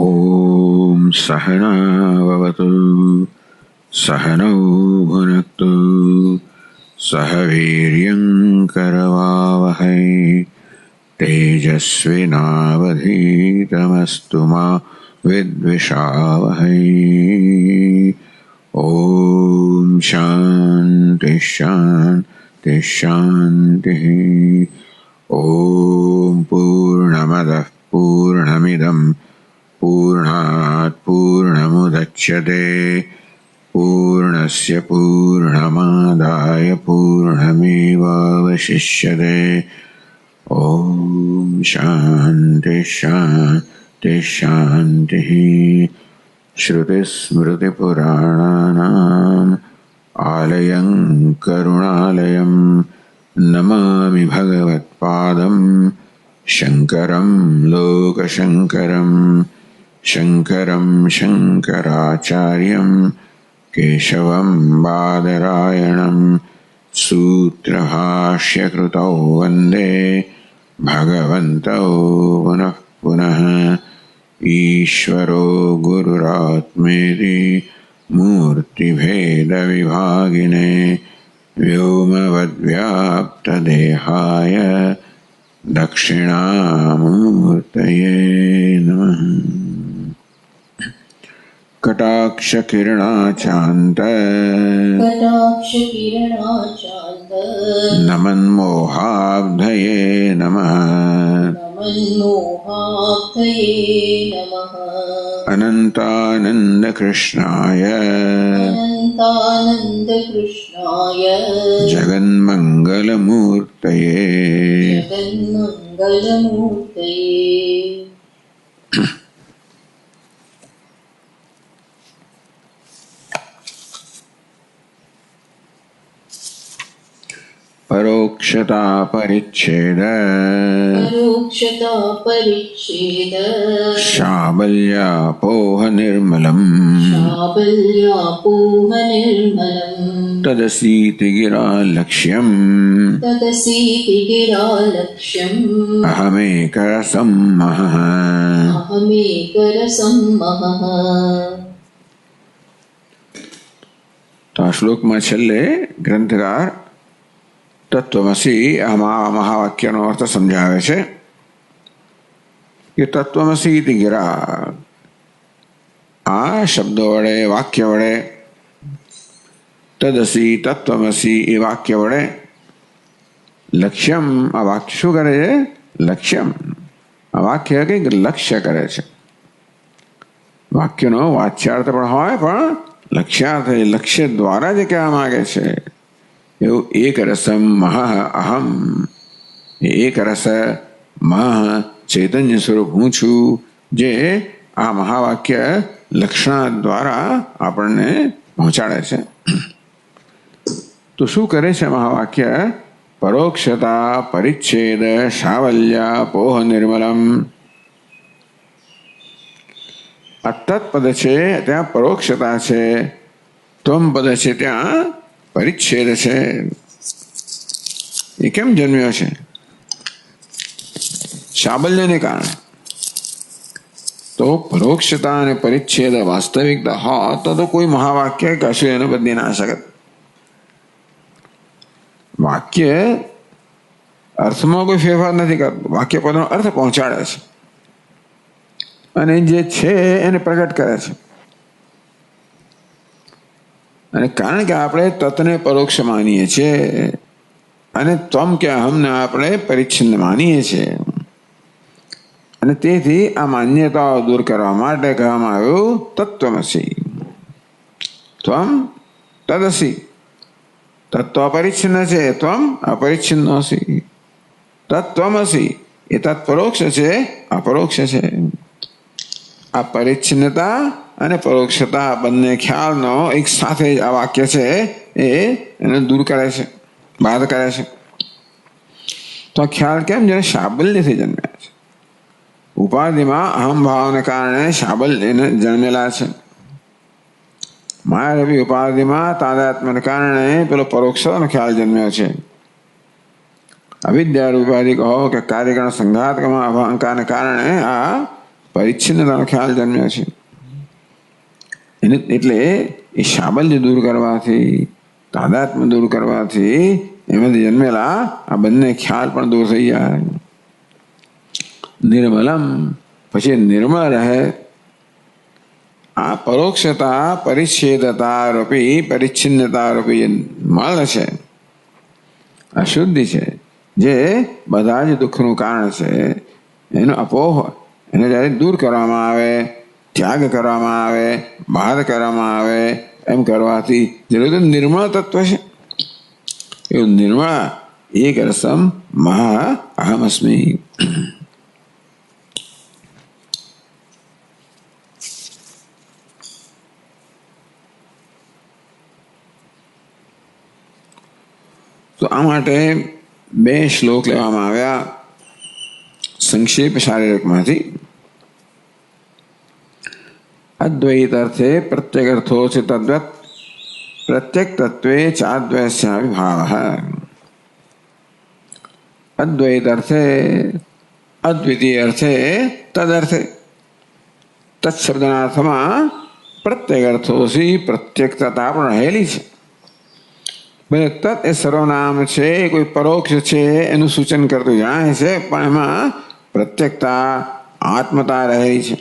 ॐ सहना भवतु सहनौ भुनक्तु सह वीर्यं करवावहै तेजस्विनावधीतमस्तु मा विद्विषावहै। ॐ शान्ति शान्ति शान्तिः। ॐ पूर्णमदः पूर्णमिदं पूर्णात् पूर्णमुदच्यते पूर्णस्य पूर्णमादाय पूर्णमेवावशिष्यते। ॐ शान्ति शान्ति शान्तिः। श्रुतिस्मृतिपुराणानाम् आलयं करुणालयं नमामि भगवत्पादं शङ्करं लोकशङ्करं शङ्करं शङ्कराचार्यं केशवं बादरायणं सूत्रभाष्यकृतौ वन्दे भगवन्तौ पुनः पुनः। ईश्वरो गुरुरात्मेति मूर्तिभेदविभागिने व्योमवद्व्याप्तदेहाय दक्षिणामूर्तये नमः। कटाक्षकिरणाचान्त नमन्मोहाब्धये नमः। अनन्तानन्दकृष्णाय जगन्मङ्गलमूर्तये परोक्षता परिच्छेद शाबल्यापोह निर्मलम् तदसीति गिरा लक्ष्यम् अहमेकरसं महः। तो आ શ્લોકમાં છેલ્લે ગ્રંથકાર તત્વમસી આ મહાવાક્યનો અર્થ સમજાવે છે કે તત્વમસી ઇતિ ગિરા આ શબ્દ વડે વાક્ય વડે તદસી તત્વમસી એ વાક્ય વડે લક્ષ્યમ આ વાક્ય શું કરે છે? લક્ષ્યમ આ વાક્ય કંઈક લક્ષ્ય કરે છે. વાક્યનો વાચ્યાર્થ પણ હોય પણ લક્ષ્યાર્થ લક્ષ્ય દ્વારા જે કહેવા માંગે છે એવું એક રસમ મહ અહમ. એક રસ મહ ચૈતન્ય સ્વરૂપ હું છું જે આ મહાવાક્ય લક્ષણ દ્વારા આપણને પહોંચાડે છે. તો શું કરે છે મહાવાક્ય? પરોક્ષતા પરિચ્છેદ સાવલ્યા પોહ નિર્મલમ. આ તત્પદ છે ત્યાં પરોક્ષતા છે, ત્વમ પદ છે ત્યાં પરિચ્છેદ છે. એ કેમ જન્મ્યો છે? સાબલ્યને કારણે. તો પરોક્ષતા અને પરિચ્છેદ વાસ્તવિકતા હોત તો કોઈ મહાવાક્ય કશું એને બદલી ના શકત. વાક્ય અર્થમાં કોઈ ફેરફાર નથી કરતું, વાક્ય પદનો અર્થ પહોંચાડે છે અને જે છે એને પ્રગટ કરે છે. અને કારણ કે આપણે તત્ને પરોક્ષ માનીએ છીએ અને ત્વમ કે અહમને આપણે પરિચ્છિન્ન માનીએ છીએ અને તેથી આ માન્યતાઓ દૂર કરવા માટે કહેવામાં આવ્યું તત્વમસી. ત્વમ તદસી. તત્વ અપરિચ્છિન્ન છે, ત્વમ અપરિચ્છિન્ન અસી. તત્વમસી એ તત્પરોક્ષ છે, અપરોક્ષ છે. આ પરિચ્છિન્નતા અને પરોક્ષતા બંને ખ્યાલનો એક સાથે જ આ વાક્ય છે એને દૂર કરે છે, બાદ કરે છે. તો આ ખ્યાલ કેમ? જેને સાબલ્યથી જન્મ્યા છે. ઉપાધિમાં અહમ ભાવને કારણે સાબલ્યને જન્મેલા છે. માયારૂપી ઉપાધિમાં તાદાત્મ્યને કારણે પેલો પરોક્ષનો ખ્યાલ જન્મ્યો છે. અવિદ્યારૂપી ઉપાધિ કહો કે કાર્યકરણ સંઘાતકમાં અહંકારને કારણે આ પરિચ્છિન્નતાનો ખ્યાલ જન્મ્યો છે. એને એટલે એ સાબલ્ય દૂર કરવાથી, તાદાત્મ્ય દૂર કરવાથી એમાંથી જન્મેલા આ બંને ખ્યાલ પણ દૂર થઈ જાય. નિર્મલમ પછી નિર્મળ રહે. આ પરોક્ષતા પરિચ્છેદતા રૂપી પરિચ્છિન્નતા રૂપી મળ છે, અશુદ્ધિ છે, જે બધા જ દુઃખનું કારણ છે, એનો અપોહ એને જ્યારે દૂર કરવામાં આવે, ત્યાગ કરવામાં આવે, બહાર કરવામાં આવે, એમ કરવાથી જેટલું નિર્મળ તત્વ છે એવું નિર્મળ એક રસમ મહા અહમસ્મી. તો આ માટે 2 શ્લોક લેવામાં આવ્યા સંક્ષેપ શારીરકમાંથી. અદ્વૈત અર્થે પ્રત્યેક અર્થો છે તદ્વત પ્રત્યેક તત્વે ચાદ્વયસ્યાપી ભાવઃ. અદ્વૈત અર્થે અદ્વિતીય અર્થે તદર્થે. તત્શબ્દના અર્થમાં પ્રત્યેક અર્થોથી પ્રત્યેકતા પણ રહેલી છે. તત એ સર્વનામ છે, કોઈ પરોક્ષ છે એનું સૂચન કરતું જણાય છે, પણ એમાં પ્રત્યેકતા આત્મતા રહેલી છે.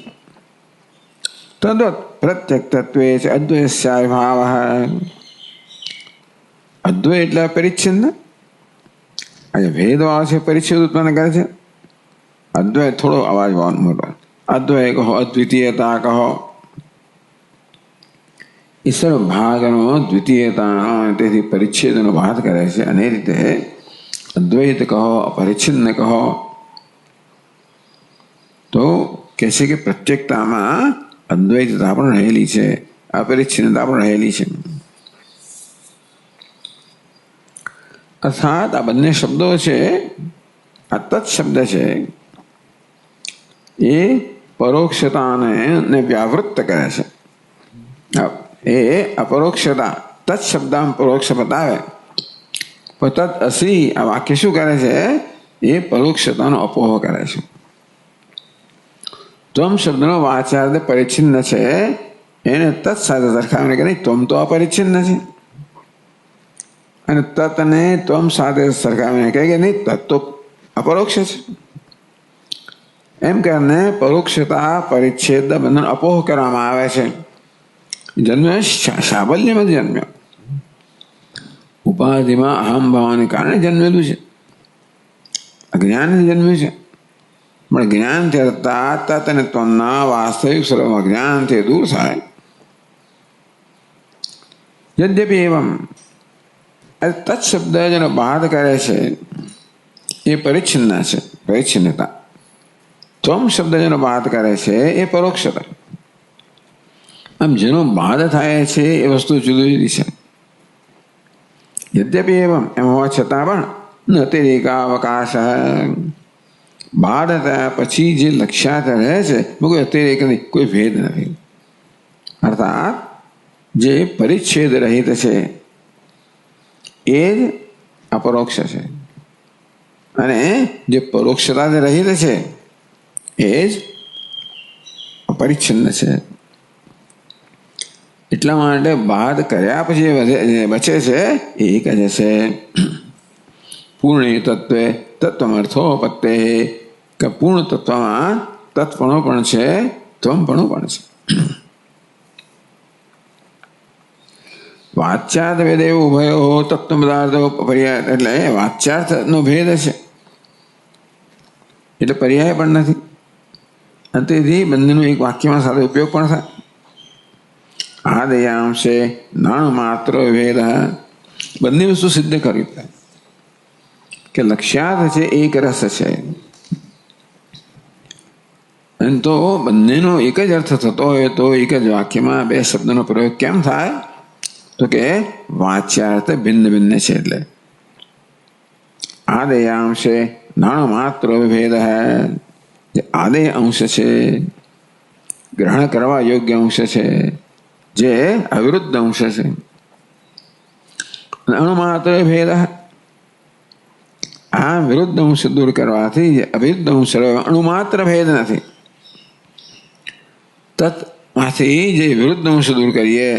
તદ્વત પ્રત્યેક તત્વે છે અદ્વયસ્યાય ભાવ. અદ્વય એટલે પરિચ્છિન્ન. આજે ભેદભાવ છે, પરિચ્છેદ ઉત્પન્ન કરે છે. અદ્વય થોડો અવાજ મોટો. અદ્વય કહો, અદ્વિતીયતા કહો, ઈશ્વર ભાગનો દ્વિતીયતાનો, તેથી પરિચ્છેદનો વાત કરે છે. અને એ રીતે અદ્વૈત કહો, અપરિચ્છિન્ન કહો, તો કહે છે કે પ્રત્યેકતામાં અદ્વૈતતા પણ રહેલી છે, અપરિચ્છિન્નતા પણ રહેલી છે. અર્થાત આ બંને શબ્દો છે, આ તત્ શબ્દ છે, એ પરોક્ષતાને વ્યાવૃત્ત કરે છે. એ અપરોક્ષતા તત્ શબ્દામાં પરોક્ષ બતાવે, પણ તત્ અસી આ વાક્ય શું કરે છે? એ પરોક્ષતાનો અપોહ કરે છે. ત્વમ શબ્દનો વાચાર્થ પરિચ્છિન્ન છે, એને તત્ સાથે સરખામણી કરી. ત્વમ તો અપરિચ્છિન્ન છે, અને તત્ને ત્વમ સાથે સરખામણી કહે કે નહીં, તત્ તો અપરોક્ષ છે. એમ કરીને પરોક્ષતા પરિચ્છેદ બંધન અપોહ કરવામાં આવે છે. જન્મ્યો સાબલ્યમાં જન્મ્યો, ઉપાધિમાં અહમ ભાવને કારણે જન્મેલું છે, અજ્ઞાનથી જન્મ્યું છે. પણ જ્ઞાનથી અર્થા તત અને ત્વમના વાસ્તવિક સ્વરૂપમાં જ્ઞાનથી દૂર થાય. યદ્યપી એવમ તત્ શબ્દ જેનો બાદ કરે છે એ પરિચ્છિન્ન છે, પરિચ્છિન્નતા. ત્વમ શબ્દ જેનો બાદ કરે છે એ પરોક્ષતા. આમ જેનો બાદ થાય છે એ વસ્તુ જુદી જુદી છે. યદ્યપી એવમ એમ હોવા છતાં પણ ન અતિરેકાવકાશ, બાદ થયા પછી જે લક્ષ્યાત રહે છે કોઈ અતિરેક નહીં, કોઈ ભેદ નથી. અર્થાત જે પરિચ્છેદ રહિત છે એ જ અપરોક્ષ છે, અને જે પરોક્ષતાથી રહિત છે એ જ અપરિચ્છિન્ન છે. એટલા માટે બાદ કર્યા પછી બચે છે એ એક જ છે. પૂર્ણ તત્વે તત્વમર્થોપત્તે, કે પૂર્ણ તત્વમાં તત્પણું પણ છે, ત્વમપણું પણ છે. વાચ્યાર્થ ભેદ એવો ઉભયો તત્વ પદાર્થો પર્યાય, એટલે વાચ્યાર્થનો ભેદ છે એટલે પર્યાય પણ નથી. અને તેથી બંનેનો એક વાક્યમાં સાથે ઉપયોગ પણ થાય. આદયાંશે નાણ માત્ર ભેદ, બંને વસ્તુ સિદ્ધ કરી કે લક્ષ્યાર્થ છે એક રસ છે, અને તો બંનેનો એક જ અર્થ થતો હોય તો એક જ વાક્યમાં 2 શબ્દનો પ્રયોગ કેમ થાય? તો કે વાચ્યાર્થ ભિન્ન ભિન્ન છે. એટલે આદયાંશે નાણ માત્ર ભેદ, જે આદેય અંશ છે, ગ્રહણ કરવા યોગ્ય અંશ છે, જે અવિરુદ્ધ અંશ છે. અણુમાત્ર ભેદ, આ વિરુદ્ધ અંશ દૂર કરવાથી જે અવિરુદ્ધ અંશ અણુમાત્ર ભેદ નથી. તત્માંથી જે વિરુદ્ધ અંશ દૂર કરીએ,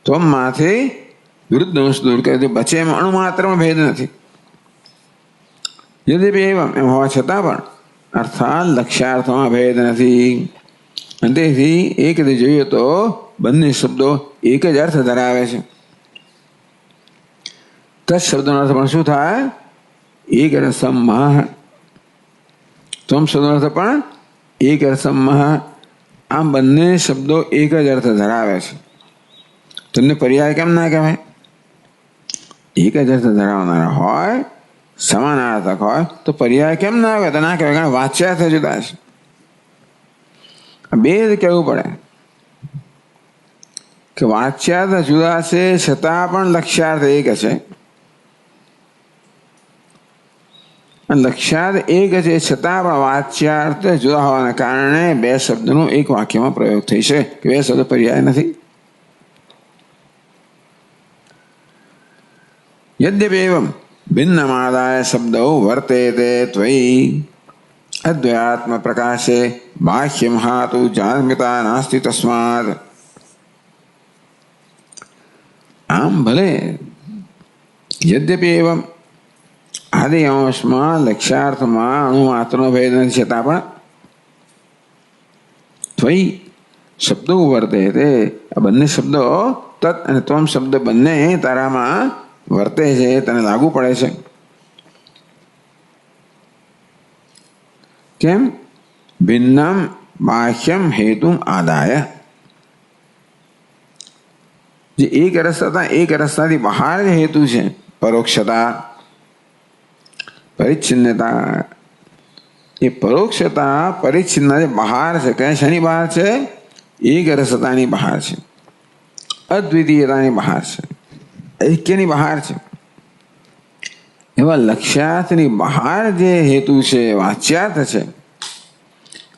ત્વમમાંથી વિરુદ્ધ અંશ દૂર કરીએ તો બચે એમાં અણુ માત્રમાં ભેદ નથી. યદ્યપિ એવમ એમ હોવા છતાં પણ અર્થાત લક્ષ્યાર્થમાં ભેદ નથી. અને તેથી એક રીતે જોઈએ તો બંને શબ્દો એક જ અર્થ ધરાવે છે. તત્ શબ્દનો અર્થ પણ શું થાય? એક રસમ. ત્વમ શબ્દનો અર્થ પણ એક રસમ. આમ બંને શબ્દો એક જ અર્થ ધરાવે છે. તમને પર્યાય કેમ ના કહેવાય? એક જ અર્થ ધરાવનારા હોય, સમાનાર્થક હોય તો પર્યાય કેમ ના આવે? તો ના કહેવાય, કારણ વાચ્યાર્થ જુદા છે. બે જ કહેવું પડે કે વાચ્યાર્થ જુદા છે છતાં પણ લક્ષ્યાર્થ એક છે. લક્ષ્યાર્થ એક છે છતાં પણ વાચ્યાર્થ જુદા હોવાના કારણે બે શબ્દનો એક વાક્યમાં પ્રયોગ થઈ છે કે બે શબ્દ પર્યાય નથી. યદ્યપિ એવમ ભિન્નમાદાય શબ્દો વર્તેતે ત્વયી અદ્વયાત્મ પ્રકાશે બાહ્યમ હાતુ જાનમિતા નાસ્તિ તસ્માદ. આમ ભલે યદ્યપિ એવમ આદિ અંશમાં લક્ષ્યાર્થમાં અણુ માત્રનો ભેદ નથી છતાં પણ ત્વયી શબ્દો વર્તે તે આ બંને શબ્દો તત્ અને ત્વમ શબ્દ બંને તારામાં વર્તે છે, તને લાગુ પડે છે. કેમ? ભિન્નમ બાહ્યમ હેતુમ આદાય. જે એક રસતા એક રસ્તાથી બહાર જે હેતુ છે, પરોક્ષતા પરિચ્છિન્નતા, એ પરોક્ષતા પરિચ્છિન્નતા બહાર છે. કયા શેની બહાર છે? એક રસતાની બહાર છે, અદ્વિતીયતાની બહાર છે, ઐક્યની બહાર છે. એવા લક્ષ્યાર્થની બહાર જે હેતુ છે, વાચ્યાર્થ છે,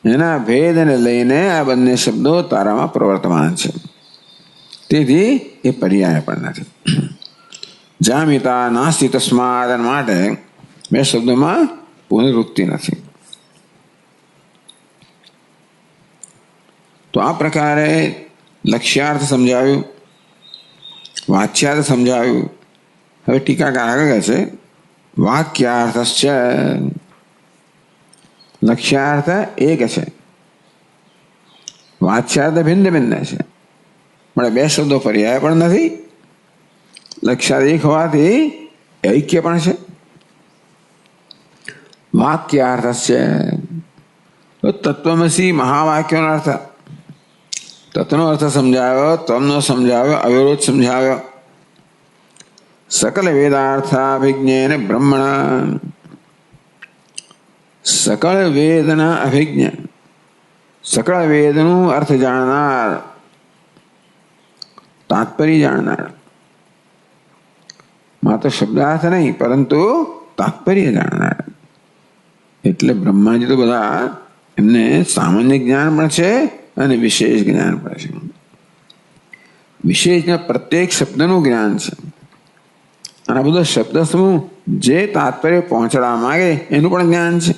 એના ભેદને લઈને આ બંને શબ્દો તારામાં પ્રવર્તમાન છે. તેથી એ પર્યાય પણ નથી. જામિતા નાસ્તિ તસ્માદ માટે બે શબ્દોમાં પુનરુક્તિ નથી. તો આ પ્રકારે લક્ષ્યાર્થ સમજાવ્યું, વાચ્યાર્થ સમજાવ્યું. હવે ટીકાકાર આગળ છે વાક્યાર્થ છે. લક્ષ્યાર્થ એક છે, વાચ્યાર્થ ભિન્ન ભિન્ન છે, પણ બે શબ્દો પર્યાય પણ નથી. લક્ષ્યાર્થ એક હોવાથી ઐક્ય પણ છે. વાક્યાર્થ છે તત્વમસી મહાવાક્યનો અર્થ, તત્વનો અર્થ સમજાવ્યો, ત્વમનો સમજાવ્યો, અવિરોધ સમજાવ્યો. સકલ વેદાર્થાભિજ્ઞેન બ્રહ્મણ, સકળ વેદના અભિજ્ઞ, સકળ વેદનું અર્થ જાણનાર, તાત્પર્ય જાણનાર. માત્ર શબ્દાર્થ નહીં પરંતુ તાત્પર્ય જાણનાર. એટલે બ્રહ્માજી તો બધા એમને સામાન્ય જ્ઞાન પણ છે અને વિશેષ જ્ઞાન પણ છે. વિશેષ પ્રત્યેક શબ્દનું જ્ઞાન છે. અને બધો શબ્દ સમૂહ જે તાત્પર્ય પહોંચવા માંગે એનું પણ જ્ઞાન છે.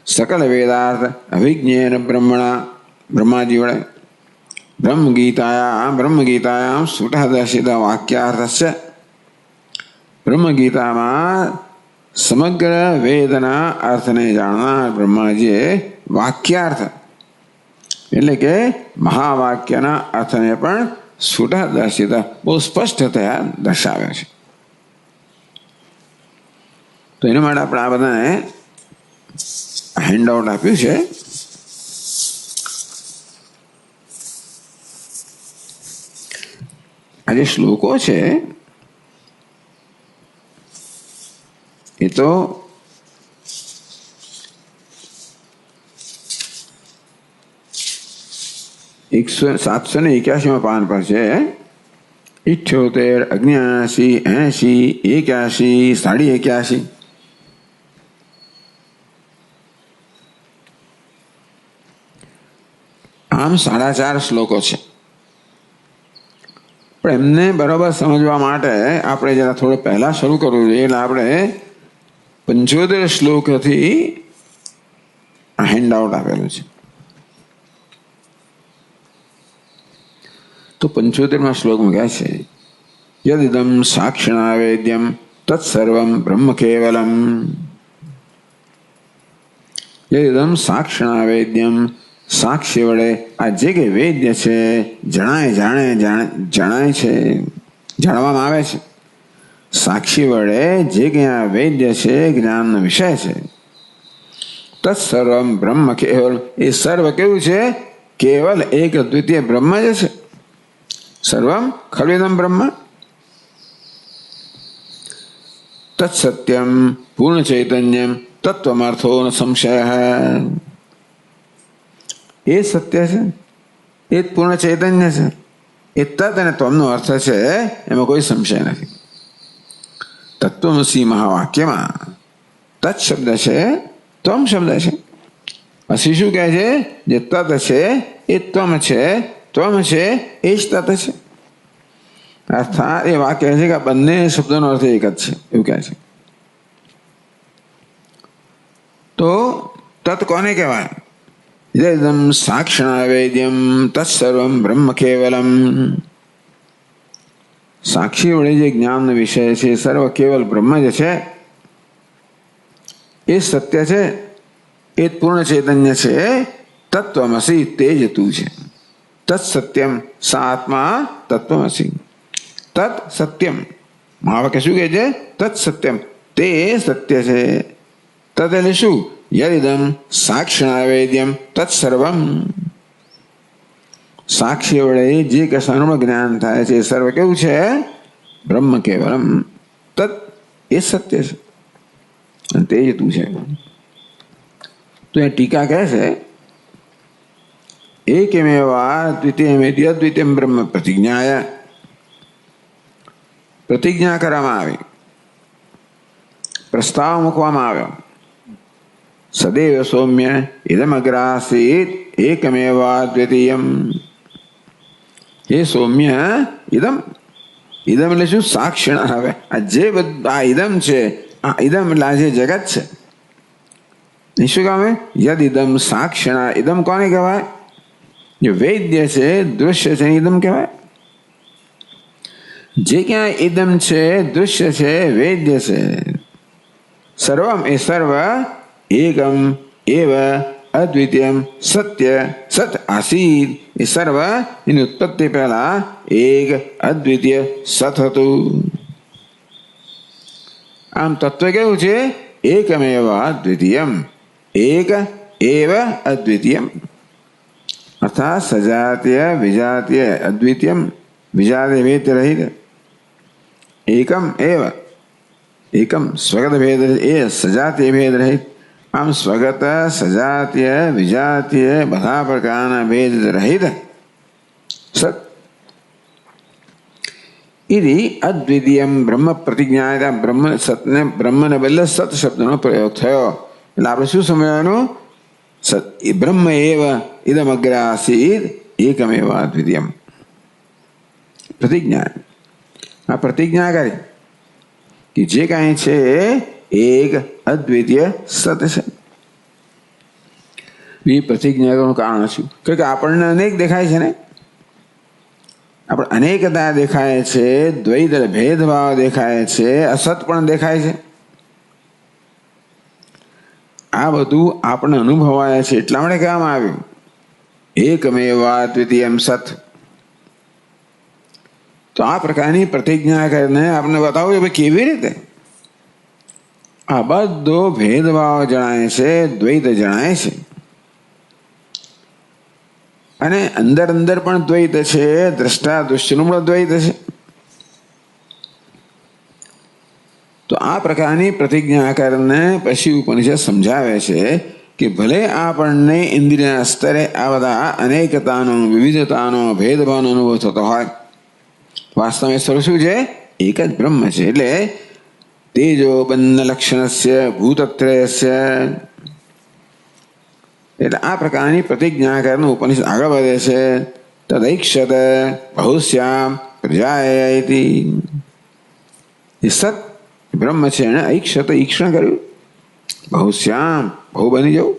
સકલ વેદાર્થ અભિજ્ઞેન બ્રહ્મણા, બ્રહ્માજી વડે બ્રહ્મગીતાયામ સુટદર્શિત વાક્યાર્થ છે. બ્રહ્મગીતામાં સમગ્ર વેદના અર્થને જાણનાર બ્રહ્માજીએ વાક્યાર્થ એટલે કે મહાવાક્યના અર્થને પણ સુટદર્શિત બહુ સ્પષ્ટતયા દર્શાવ્યો છે. તો એના માટે આપણે આ બધાને હેન્ડઆઉટ આપ્યું છે. આ જે શ્લોકો છે એ તો 781 પાન પર છે. 78, 79, 80, 81, 81. આમ 4.5 શ્લોકો છે. પણ એમને બરાબર સમજવા માટે આપણે જરા થોડો પહેલા શરૂ કરવું જોઈએ. એટલે આપણે 75 શ્લોકથી હેન્ડઆઉટ આપેલું છે. તો 75માં શ્લોકમાં કહે છે યદિદમ સાક્ષિણા વેદ્યમ તત્સર્વમ બ્રહ્મ કેવલમ. યદિદમ સાક્ષિણા વેદ્યમ, સાક્ષી વડે આ જે કે વેદ્ય છે, જણાય છે, જાણવામાં આવે છે. સાક્ષી વડે જે કે આ વેદ્ય છે, જ્ઞાનનો વિષય છે. તત્સર્વમ બ્રહ્મ કેવલ, એ સર્વ કેવું છે? કેવલ એક અદ્વિતીય બ્રહ્મ જ છે. સર્વમ ખલુદમ બ્રહ્મ. તત્સત્યમ પૂર્ણ ચૈતન્યમ તત્વમર્થો ન સંશય. એ સત્ય છે, એ જ પૂર્ણ ચૈતન્ય છે. એ તત અને ત્વમનો અર્થ છે, એમાં કોઈ સંશય નથી. તત્વમસી મહાવાક્યમાં તત્ શબ્દ છે, ત્વમ શબ્દ છે. પછી શું કહે છે? જે તત છે એ ત્વમ છે, ત્વમ છે એ જ તત છે. અર્થાત એ વાક્ય છે કે બંને શબ્દોનો અર્થ એક જ છે, એવું કહે છે. તો તત કોને કહેવાય? યદિદમ સાક્ષિણા વેદ્યમ તત્સર્વમ બ્રહ્મ કેવલમ. સાક્ષી વડે જે જ્ઞાનનો વિષય છે, સર્વ કેવલ બ્રહ્મ જ છે. એ સત્ય છે, એ પૂર્ણ ચૈતન્ય છે. તત્વમસી તે જ તું છે. તત્ સત્યમ, સા આત્મા તત્વમસી. તત્ સત્યમ, મહાવાક્ય શું કહે છે? તત્ સત્યમ, તે સત્ય છે. તત એટલે શું? યદિદમ સાક્ષિણા વેદ્યમ તત્સર્વમ. સાક્ષી વડે જે કે સર્વ જ્ઞાન થાય છે, સર્વ કેવું છે? બ્રહ્મ કેવલમ. તત્ એ સત્ય છે અને તે જ તું છે. તો એ ટીકા કહે છે એકેમેવા દ્વિતીયમેતિ અદ્વિતીયમ બ્રહ્મ પ્રતિજ્ઞાય. પ્રતિજ્ઞા કરવામાં આવી, પ્રસ્તાવ મૂકવામાં આવ્યો. સદૈવ સૌમ્ય ઇદમગ્રાસીત એકમેવા દ્વિતીયમ. એ સૌમ્ય ઇદમ, ઇદમ એટલે શું? સાક્ષિણા. હવે આ જે આ ઇદમ છે, આ ઇદમ એટલે આ જે જગત છે, એ શું કામે? યદ ઇદમ સાક્ષિણા. ઇદમ કોને કહેવાય? જે વેદ્ય છે, દૃશ્ય છે, ઇદમ કહેવાય. જે ક્યાં ઇદમ છે, દૃશ્ય છે, વેદ્ય છે, સર્વમ એ સર્વ એકમ એવ અદ્વિતીયમ સત્ય સત આસીત. એ સર્વ એની ઉત્પત્તિ પહેલા એક અદ્વિતીય સત હતું. આમ તત્વ કેવું છે? એકમેવ અદ્વિતીયમ, એક એવ અદ્વિતીયમ. અર્થાત સજાતીય વિજાતીય અદ્વિતીયમ, વિજાતીય ભેદ રહિત. એકમ એવ, એકમ સ્વગત ભેદ એ સજાતીય ભેદ રહિત. આમ સ્વગત, સજાતીય, વિજાતીય બધા પ્રકારના ભેદ રહિત સત. ઇતિ અદ્વિતીયમ બ્રહ્મ પ્રતિજ્ઞા. બ્રહ્મ સતને, બ્રહ્મને બદલે સત શબ્દનો પ્રયોગ થયો. એટલે આપણે શું સમજવાનું? બ્રહ્મ એવ ઇદમ અગ્ર આસીત એકમેવ અદ્વિતીયમ. પ્રતિજ્ઞા, આ પ્રતિજ્ઞા કરી કે જે કાંઈ છે એક અદ્વિતીય સત છે. એ પ્રતિજ્ઞાનું કારણ શું? કે આપણને અનેક દેખાય છે ને, આપણે અનેકતા દેખાય છે, દ્વૈત ભેદભાવ દેખાય છે, અસત પણ દેખાય છે. આ બધું આપણને અનુભવાય છે, એટલા માટે કહેવામાં આવ્યું એકમેવા દ્વિતીયમ સત. તો આ પ્રકારની પ્રતિજ્ઞા કરીને આપણે બતાવું કે કેવી રીતે આ બધો ભેદભાવ જણાય છે, દ્વૈત જણાય છે. અને અંદર અંદર પણ દ્વૈત છે, દ્રષ્ટા દૃશ્યનું પણ દ્વૈત છે. તો આ પ્રકારની પ્રતિજ્ઞા કરીને પછી ઉપનિષદ સમજાવે છે કે ભલે આપણને ઇન્દ્રિયના સ્તરે આ બધા અનેકતાનો, વિવિધતાનો, ભેદભાવનો અનુભવ થતો હોય, વાસ્તવમાં સ્વરૂપ શું છે? એક જ બ્રહ્મ છે. એટલે તેજો બંધ લક્ષણસ્ય ભૂતત્રયસ્ય. એટલે આ પ્રકારની પ્રતિજ્ઞા કરીને ઉપનિષદ આગળ વધે છે. તદૈક્ષત બહુશ્યામ પ્રજાયતિ. એ સત બ્રહ્મ છે, એને ઐક્ષત ઈક્ષણ કર્યું. બહુશ્યામ બહુ બની જવું,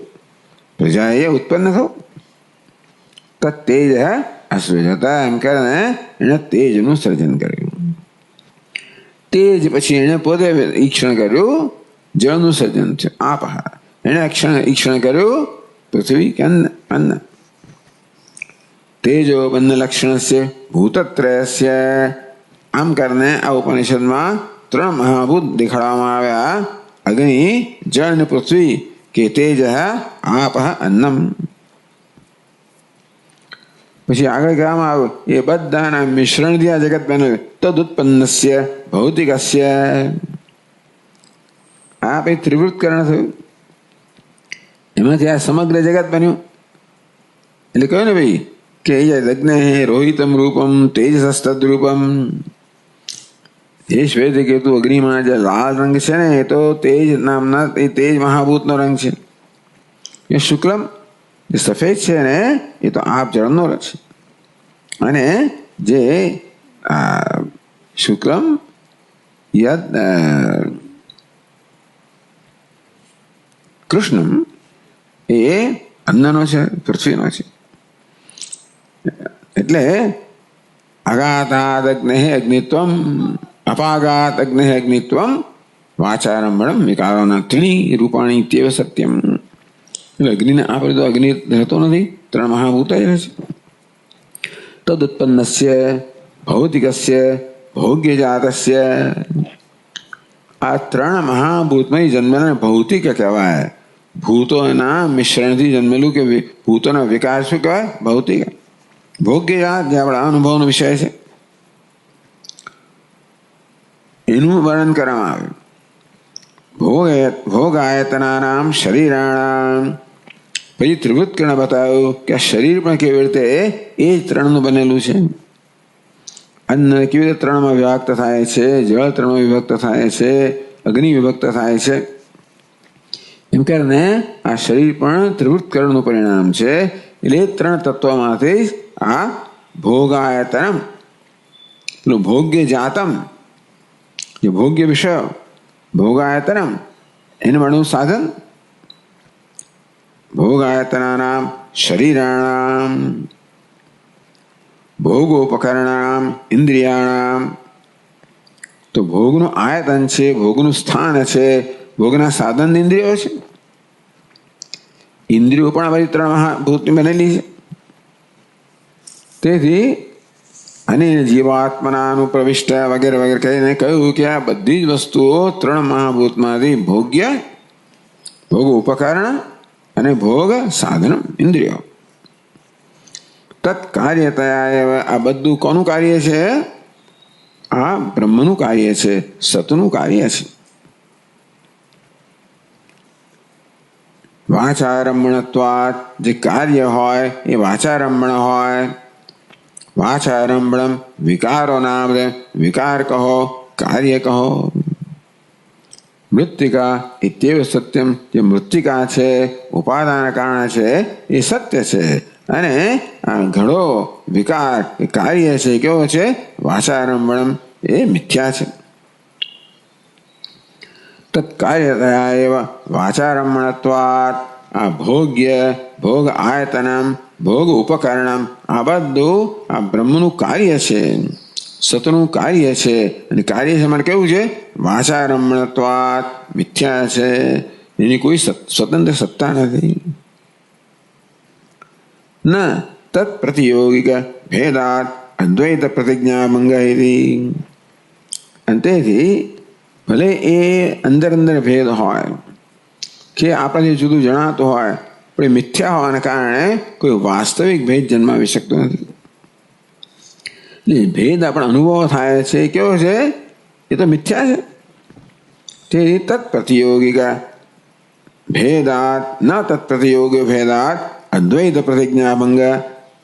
પ્રજાએ ઉત્પન્ન થવું. તત્તેજ અસુર હતા એમ કરીને એણે તેજનું સર્જન કર્યું. તેજ પછી એણે પોતે ઈક્ષણ કર્યું જળનું સર્જન છે આપ. એણે ઈક્ષણ કર્યું પૃથ્વી કે અન્ન. તેજો બંધ લક્ષણસ્ય ભૂતત્રયસ્ય. આમ કરીને આ ઉપનિષદમાં 3 મહાભૂત દેખાડવામાં આવ્યા: અગ્નિ, જળ ને પૃથ્વી. કે તેજ આપ અન્નમ. પછી આગળ કહેવામાં આવ્યું એ બધાના મિશ્રણથી આ જગત બન્યું. તદુત્પન્નસ્ય ભૌતિકસ્ય. આ પછી ત્રિવૃત્કરણ થયું, એમાંથી આ સમગ્ર જગત બન્યું. એટલે કહ્યું ને ભાઈ કે યજ્ઞ રોહિતમ રૂપમ તેજસસ્તદ્રૂપમ. એ શ્વેત કેતુ અગ્નિમાં જે લાલ રંગ છે ને એ તો તેજ નામના એ તેજ મહાભૂતનો રંગ છે. એ શુક્લમ જે સફેદ છે ને એ તો આપ જળનો રંગ છે. અને જે શુક્લમ યદ કૃષ્ણમ એ અન્નનો છે, પૃથ્વીનો છે. એટલે અગાતાદ અગ્નિ અગ્નિત્વમ અપાગાત અગ્નિ અગ્નિત્વમ વાચારંભણમ વિકારોના ત્રીણી રૂપાણી તેવ સત્યમ. એટલે અગ્નિને આપણે તો અગ્નિ રહેતો નથી, 3 મહાભૂત જ રહે છે. તદુત્પન્નસ્ય ભૌતિકસ્ય ભોગ્ય જાતસ્ય. આ 3 મહાભૂતમાં જન્મેલા ભૌતિક કહેવાય. ભૂતોના મિશ્રણથી જન્મેલું કે ભૂતોનો વિકાસ શું કહેવાય? ભૌતિક. ભોગ્ય જાત જે આપણા અનુભવનો વિષય છે એનું વર્ણન કરવામાં આવ્યું. ભોગાયતનાનામ શરીરાણામ. પછી ત્રિવૃત્કરણ બતાવ્યું કે આ શરીર પણ કેવી રીતે એ જ 3નું બનેલું છે. અન્ન કેવી રીતે 3માં વિભક્ત થાય છે, જળ 3માં વિભક્ત થાય છે, અગ્નિ વિભક્ત થાય છે. એમ કરીને આ શરીર પણ ત્રિવૃત્કરણનું પરિણામ છે. એટલે 3 તત્વમાંથી આ ભોગાયતનમ, પેલું ભોગ્ય જાતમ જે ભોગ્ય વિષય, ભોગાયતનમ એને મળ્યું સાધન. ભોગાયતનાનામ શરીરાણામ ભોગોપકરણામ ઇન્દ્રિયાણામ. તો ભોગનું આયતન છે, ભોગનું સ્થાન છે, ભોગના સાધન ઇન્દ્રિયો છે. ઇન્દ્રિયો પણ અમારી 3 મહાભૂતની બનેલી છે. તેથી અને જીવાત્મનાનું પ્રવિષ્ટ વગેરે વગેરે કહીને કહ્યું કે આ બધી જ વસ્તુઓ 3 મહાભૂતમાંથી ભોગ્ય, ભોગ ઉપકરણ અને ભોગ સાધન ઇન્દ્રિયો. તત્કાર્યતયા. આ બધું કોનું કાર્ય છે? આ બ્રહ્મનું કાર્ય છે, સતનું કાર્ય છે. વાચારંભણત્વાત. જે કાર્ય હોય એ વાચારંભણ હોય. વાચારંભણમ વિકારો નામ. વિકાર કહો, કાર્ય કહો. મૃત્તિકા ઇત્યેવ સત્યમ. જે મૃત્તિકા છે, ઉપાદાન કારણ છે એ સત્ય છે. અને આ ઘડો વિકાર એ કાર્ય છે, કેવો છે? વાચારંભણમ એ મિથ્યા છે. તત્કાર્યતયા એવ વાચારંભણત્વાત. આ ભોગ્ય, ભોગ આયતનમ, ભોગ ઉપકરણમ આ બધું આ બ્રહ્મનું કાર્ય છે, સતનું કાર્ય છે. અને કાર્ય છે મને કેવું છે? વાચારંભણત્વાત મિથ્યા છે. એની કોઈ સ્વતંત્ર સત્તા નથી. ન તત્ પ્રતિયોગિક ભેદાત અદ્વૈત પ્રતિજ્ઞા મંગાઈ. અને તેથી ભલે એ અંદર ભેદ હોય કે આપણને જુદું જણાતું હોય, પણ એ મિથ્યા હોવાના કારણે કોઈ વાસ્તવિક ભેદ જન્માવી શકતો નથી. એટલે ભેદ આપણે અનુભવ થાય છે કેવો છે? એ તો મિથ્યા છે. તે તત્પ્રતિયોગિક ભેદાત ન તત્પ્રતિયોગી ભેદાત અદ્વૈત પ્રતિજ્ઞા ભંગ.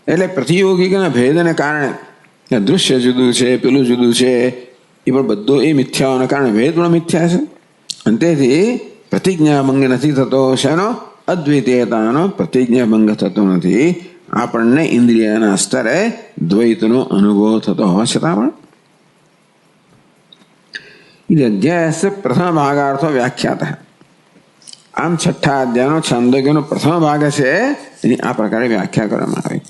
એટલે પ્રતિયોગિકના ભેદને કારણે દૃશ્ય જુદું છે, પેલું જુદું છે, એ પણ બધું એ મિથ્યાઓના કારણે ભેદ પણ મિથ્યા છે. અને તેથી પ્રતિજ્ઞા ભંગ નથી થતો. શેનો? અદ્વિતીયતાનો પ્રતિજ્ઞા ભંગ થતો નથી. આપણને ઇન્દ્રિયના સ્તરે દ્વૈતનો અનુભવ થતો હોવા છતાં પણ અધ્યાય પ્રથમ ભાગાર્થો વ્યાખ્યાત. આમ 6ઠા અધ્યાયનો છાંદોગ્યનો પ્રથમ ભાગ છે, એની આ પ્રકારે વ્યાખ્યા કરવામાં આવી.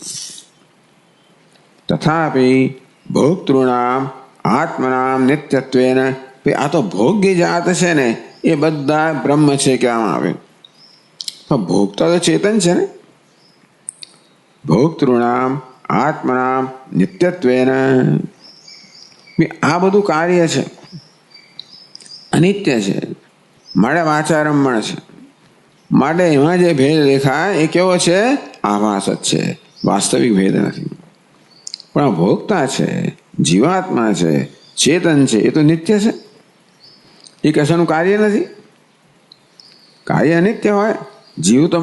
તથાપિ ભોક્તૃણામ આત્મનામ નિત્યત્વેન, આ તો ભોગ્ય જાત છે ને એ બધા બ્રહ્મ છે કહેવામાં આવે. પણ ભોગતા તો ચેતન છે ને. ભોક્તૃણામ આત્મનામ નિત્યત્વેન, આ બધું કાર્ય છે, અનિત્ય છે, માટે વાચારંભણ છે. માટે એમાં જે ભેદ દેખાય એ કેવો છે? આભાસ જ છે, વાસ્તવિક ભેદ નથી. પણ ભોગતા છે, જીવાત્મા છે, ચેતન છે, એ તો નિત્ય છે. એ કશાનું કાર્ય નથી. કાર્ય અનિત્ય હોય. જીવ તો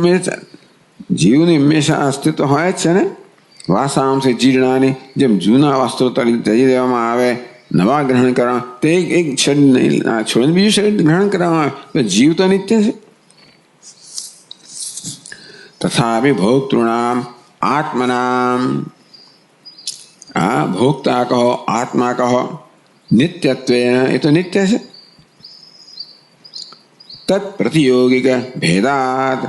જીવનું હંમેશા અસ્તિત્વ હોય જ છે ને. વાસાંશ જીર્ણાની, જેમ જૂના વસ્ત્રો ત્યજી દેવામાં આવે, નવા ગ્રહણ કરવા, તે એક શરીર છોડીને બીજું શરીર ગ્રહણ કરવામાં આવે, તો જીવ તો નિત્ય છે. તથાપિ ભોક્તૃણામ આત્મનામ, આ ભોક્તા કહો, આત્મા કહો, નિત્યત્વે, એ તો નિત્ય છે. તત્ પ્રતિયોગિક ભેદાત,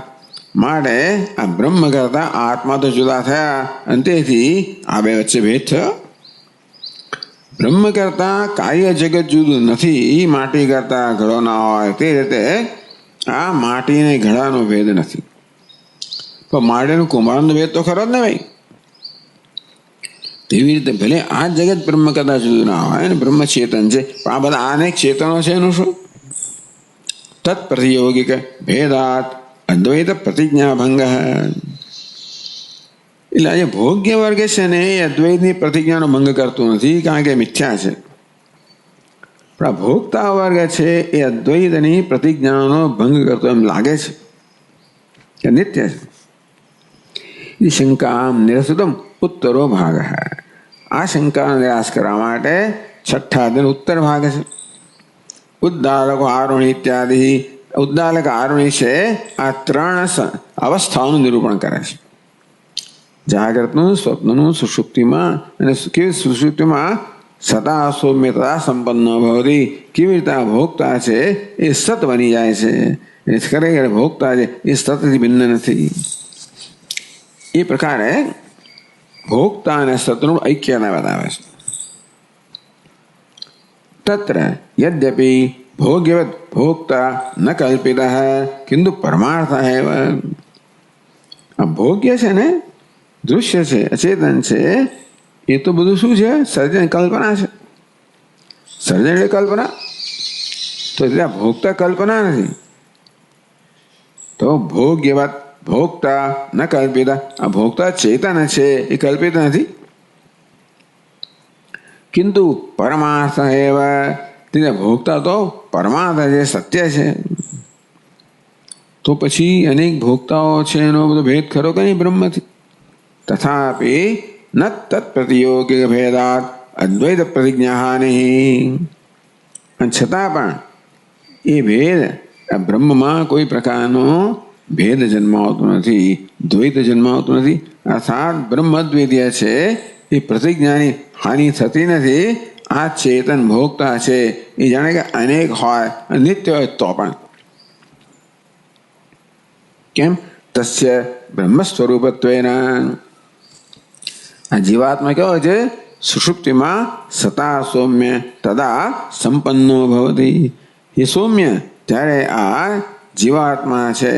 માટે આ બ્રહ્મ કરતા આત્મા તો જુદા થયા, અને તેથી આ બે વચ્ચે ભેદ થયો. બ્રહ્મ કરતા કાર્ય જગત જુદું નથી. માટી કરતા ઘડો ના હોય તે રીતે આ માટી ને ઘડાનો ભેદ નથી. પણ માટીનું કુંભારનો ભેદ તો ખરો જ ને ભાઈ. તેવી રીતે ભલે આ જગત બ્રહ્મ કરતા જુદું ના હોય ને, બ્રહ્મ ચેતન છે, પણ આ બધા અનેક ચેતનો છે. એનું શું? તત્પ્રતિયોગિક ભેદાત અદ્વૈત પ્રતિજ્ઞા ભંગ. એટલે આજે ભોગ્ય વર્ગ છે ને એ અદ્વૈતની પ્રતિજ્ઞાનો ભંગ કરતું નથી, કારણ કે મિથ્યા છે. પણ આ ભોગતા વર્ગ છે એ અદ્વૈતની પ્રતિજ્ઞાનો ભંગ કરતો એમ લાગે છે કે નિત્ય છે. શંકા નિરસતમ ઉત્તરો ભાગ. આ શંકાનો નિરાશ કરવા માટે છઠ્ઠા દિન ઉત્તર ભાગ છે. ઉદ્દાલકો આરોહી ઇત્યાદિ. ઉદ્દાલક આરોહી છે આ ત્રણ અવસ્થાઓનું નિરૂપણ કરે છે. જાગ્રતનું, સ્વપ્નનું, સુષુપ્તિમાં. અને કેવી સુષુપ્તિમાં સતા સૌમ્યતા સંપન્ન ભવતી, કેવી રીતે આ ભોગતા છે એ સત બની જાય છે. ખરેખર ભોગતા છે એ સતથી ભિન્ન નથી. એ પ્રકારે ભોગતા અને સતનું ઐક્યને બતાવે છે. તત્ર યદ્યપિ ભોગ્યવત ભોગતા ન કલ્પિત કિંતુ પરમાર્થ એવ. આ ભોગ્ય છે ને, દૃશ્ય છે, અચેતન છે, એ તો બધું શું છે? સર્જન, કલ્પના છે. સર્જન એટલે કલ્પના. તો એટલે ભોગતા કલ્પના નથી. તો ભોગ્યવત ભોગતા ન કલ્પિત, આ ભોગતા ચેતન છે, એ કલ્પિત નથી. કિંતુ પરમાર્થ એવ, તેને ભોગતા તો પરમાર્થ છે, સત્ય છે. તો પછી અનેક ભોગતાઓ છે, એનો બધો ભેદ ખરો કે નહીં બ્રહ્મથી? તથાપિ ન તત્પ્રતિયોગિક ભેદાત અદ્વૈત પ્રતિજ્ઞા હાનિ. અને છતાં પણ એ ભેદ આ બ્રહ્મમાં કોઈ પ્રકારનો ભેદ જન્માવતો નથી, દ્વૈત જન્માવતો નથી. અર્થાત બ્રહ્મ અદ્વૈતીય છે, એ પ્રતિજ્ઞાની હાનિ થતી નથી. આ ચેતન ભોગતા છે એ જાણે કે અનેક હોય, નિત્ય હોય તો પણ. કેમ? તસ્ય બ્રહ્મ સ્વરૂપત્વેન. આ જીવાત્મા કેવો છે? સુષુપ્તિમાં સતા સૌમ્ય તદા સંપન્નો ભવતી. એ સૌમ્ય, ત્યારે આ જીવાત્મા છે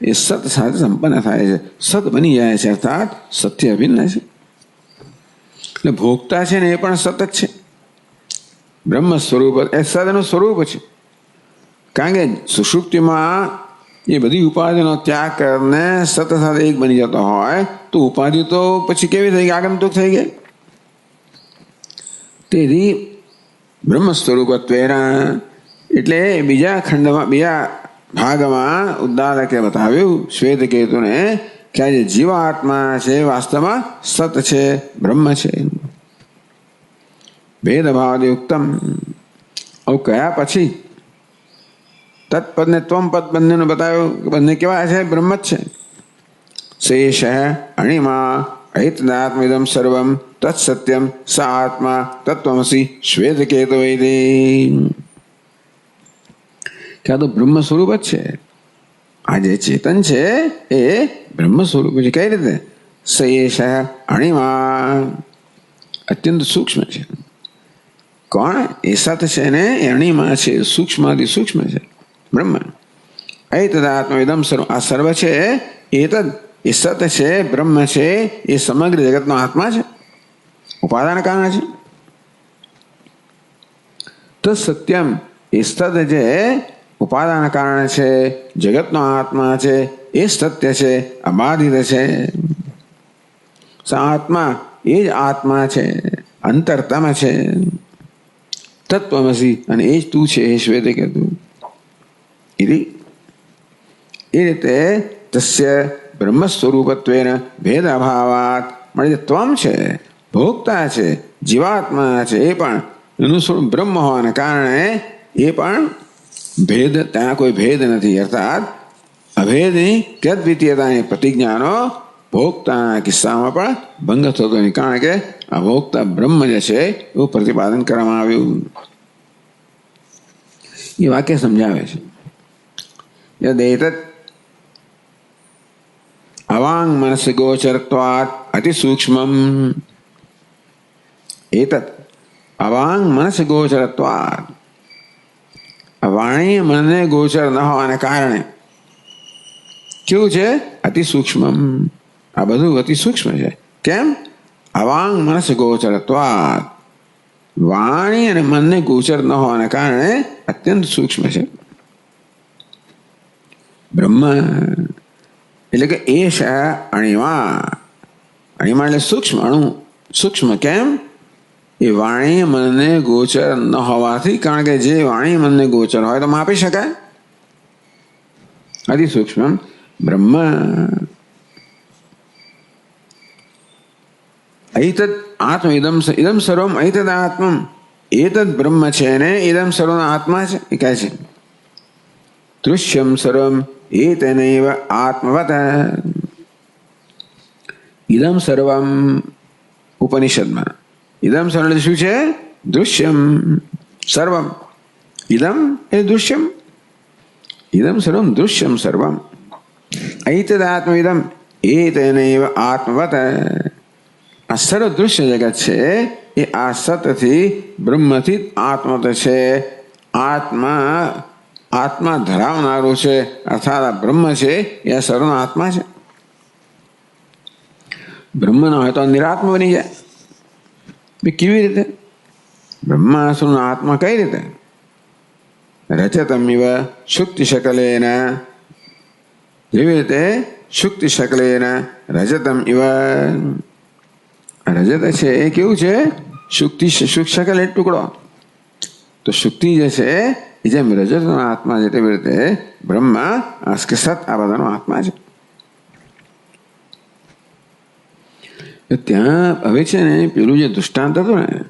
એ સત સાથે સંપન્ન થાય છે, સત બની જાય છે, અર્થાત સત્ય અભિન્ન છે. એટલે ભોગતા છે ને એ પણ સત જ છે. બ્રહ્મ સ્વરૂપ એ સદનું સ્વરૂપ છે. કારણ કે સુષુપ્તિમાં એ બધી ઉપાધિનો ત્યાગ કરીને સત સાથે એક બની જતો હોય તો ઉપાધિ તો પછી કેવી થઈ ગઈ? આગંતુક થઈ ગઈ. તેથી બ્રહ્મ સ્વરૂપત્વેના, એટલે બીજા ખંડમાં, બીજા ભાગમાં ઉદ્દાલકે બતાવ્યું શ્વેતકેતુને કે આ જે જીવાત્મા છે વાસ્તવમાં સત છે, બ્રહ્મ છે. ભેદભાવયુક્તમ. આવું કયા પછી તત્પદ ને ત્વમ પદ બંનેનું બતાવ્યું કે બંને કેવા છે? બ્રહ્મ જ છે. શેષ અણિમા અહિતદાત્મિદમ સર્વમ તત્સત્યમ સ આત્મા તત્વમસી શ્વેતકેતુ વૈદી. ક્યાં તો બ્રહ્મ સ્વરૂપ જ છે. આ જે ચેતન છે એ બ્રહ્મ સ્વરૂપ છે. કઈ રીતે? શેષ અણિમા, અત્યંત સૂક્ષ્મ છે. કોણ? એ સત છે ને એણીમાં છે, સૂક્ષ્માદિ સૂક્ષ્મ છે બ્રહ્મ. એતદાત્મ ઇદમ સર્વ, આ સર્વ છે એતદ, એ સત છે, બ્રહ્મ છે, એ સમગ્ર જગતનો આત્મા છે, ઉપાદાન કારણ છે. તો સત્યમ, એ સત જે ઉપાદાન કારણ છે, જગતનો આત્મા છે, એ સત્ય છે, અબાધિત છે. આત્મા એ જ આત્મા છે, અંતરતમ છે, તત્વમસી, અને એ જ તું છે, એ શ્વેતે કહેતું. એ રીતે તસ્ય બ્રહ્મ સ્વરૂપત્વેન ભેદ અભાવાત, મળે ત્વમ છે, ભોગતા છે, જીવાત્મા છે, એ પણ એનું સ્વરૂપ બ્રહ્મ હોવાને કારણે એ પણ ભેદ, ત્યાં કોઈ ભેદ નથી. અર્થાત અભેદની તદ્વિતીયતાની પ્રતિજ્ઞાનો ભોગતાના કિસ્સામાં પણ ભંગ થતો નથી, કારણ કે અભોગતા બ્રહ્મ જે છે એવું પ્રતિપાદન કરવામાં આવ્યું. એ વાક્ય સમજાવે છે. યદેતત અવાંગ મનસ ગોચરત્વાત અતિ સૂક્ષ્મમ, એતત અવાંગ મનસ ગોચરત્વાત, વાણી મનને ગોચર ન હોવાને કારણે કેવું છે? અતિ સૂક્ષ્મમ, આ બધું અતિ સૂક્ષ્મ છે. કેમ? અવાંગ મનસ ગોચરત્વાત, વાણી અને મનને ગોચર ન હોવાને કારણે અત્યંત સૂક્ષ્મ છે. બ્રહ્મ એટલે કે એ છે અણિમા, અણિમા એટલે સૂક્ષ્મ, અણુ સૂક્ષ્મ. કેમ? એ વાણી મનને ગોચર ન હોવાથી, કારણ કે જે વાણી મનને ગોચર હોય તો માપી શકાય. અતિ સૂક્ષ્મ બ્રહ્મ. એતદ આત્મ ઇદમ સર્વમ એતદ આત્મમ, એતદ બ્રહ્મ છે ને ઇદમ સર્વનો આત્મા છે. એ કહે છે દૃશ્યમ સર્વમ એતનૈવ આત્મવત. ઇદમ સર્વમ ઉપનિષદમાં ઇદમ સર્વ શું છે? દૃશ્યમ સર્વમ. ઇદમ એ દૃશ્યમ, ઇદમ સર્વમ દૃશ્યમ સર્વમ. એતદ આત્મ ઇદમ એતનૈવ આત્મવત. આ સર્વ દૃશ્ય જગત છે એ આ સતથી બ્રહ્મથી આત્મત છે. આત્મા ધરાવનારું છે, અર્થાત આ બ્રહ્મ છે એ આ સર્વનો આત્મા છે. બ્રહ્મ ન હોય તો નિરાત્મા બની જાય. કેવી રીતે? બ્રહ્માસુરનો આત્મા કઈ રીતે? રજતમિવ શુક્તિ શકલેન, જેવી રીતે શુક્તિ શકલેન રજતમ ઇવ. રજત છે એ કેવું છે? શુક્તિ, શકલ એ ટુકડો. તો શુક્તિ જે છે એ જેમ રજતનો આત્મા છે તેવી રીતે બ્રહ્મ કે સત આ બધાનો આત્મા છે. ત્યાં હવે છે ને પેલું જે દૃષ્ટાંત હતું ને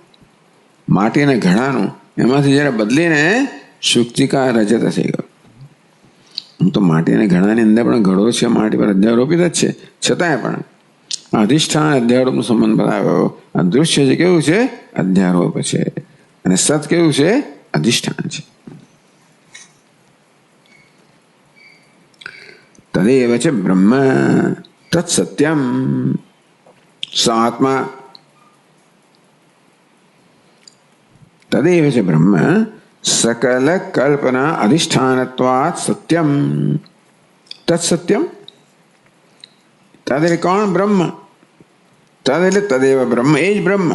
માટીના ઘડાનું, એમાંથી જયારે બદલીને શુક્તિકા રજત થઈ ગયો. આમ તો માટીના ઘડાની અંદર પણ ઘડો છે, માટી પર અધ્યારોપિત જ છે, છતાંય પણ અધિષ્ઠાન અધ્યારોપનો સંબંધ બતાવ્યો. આ દૃશ્ય છે કેવું છે? અધ્યારોપ છે, અને સત કેવું છે? અધિષ્ઠાન છે. તદેવ છે બ્રહ્મ તત્સત્યમ. આત્મા તદેવ છે બ્રહ્મ સકલ કલ્પના અધિષ્ઠાનત્વાત સત્યમ. તત્સત્યમ. તદ એટલે કોણ? બ્રહ્મ. તદ એટલે તદેવ બ્રહ્મ, એ જ બ્રહ્મ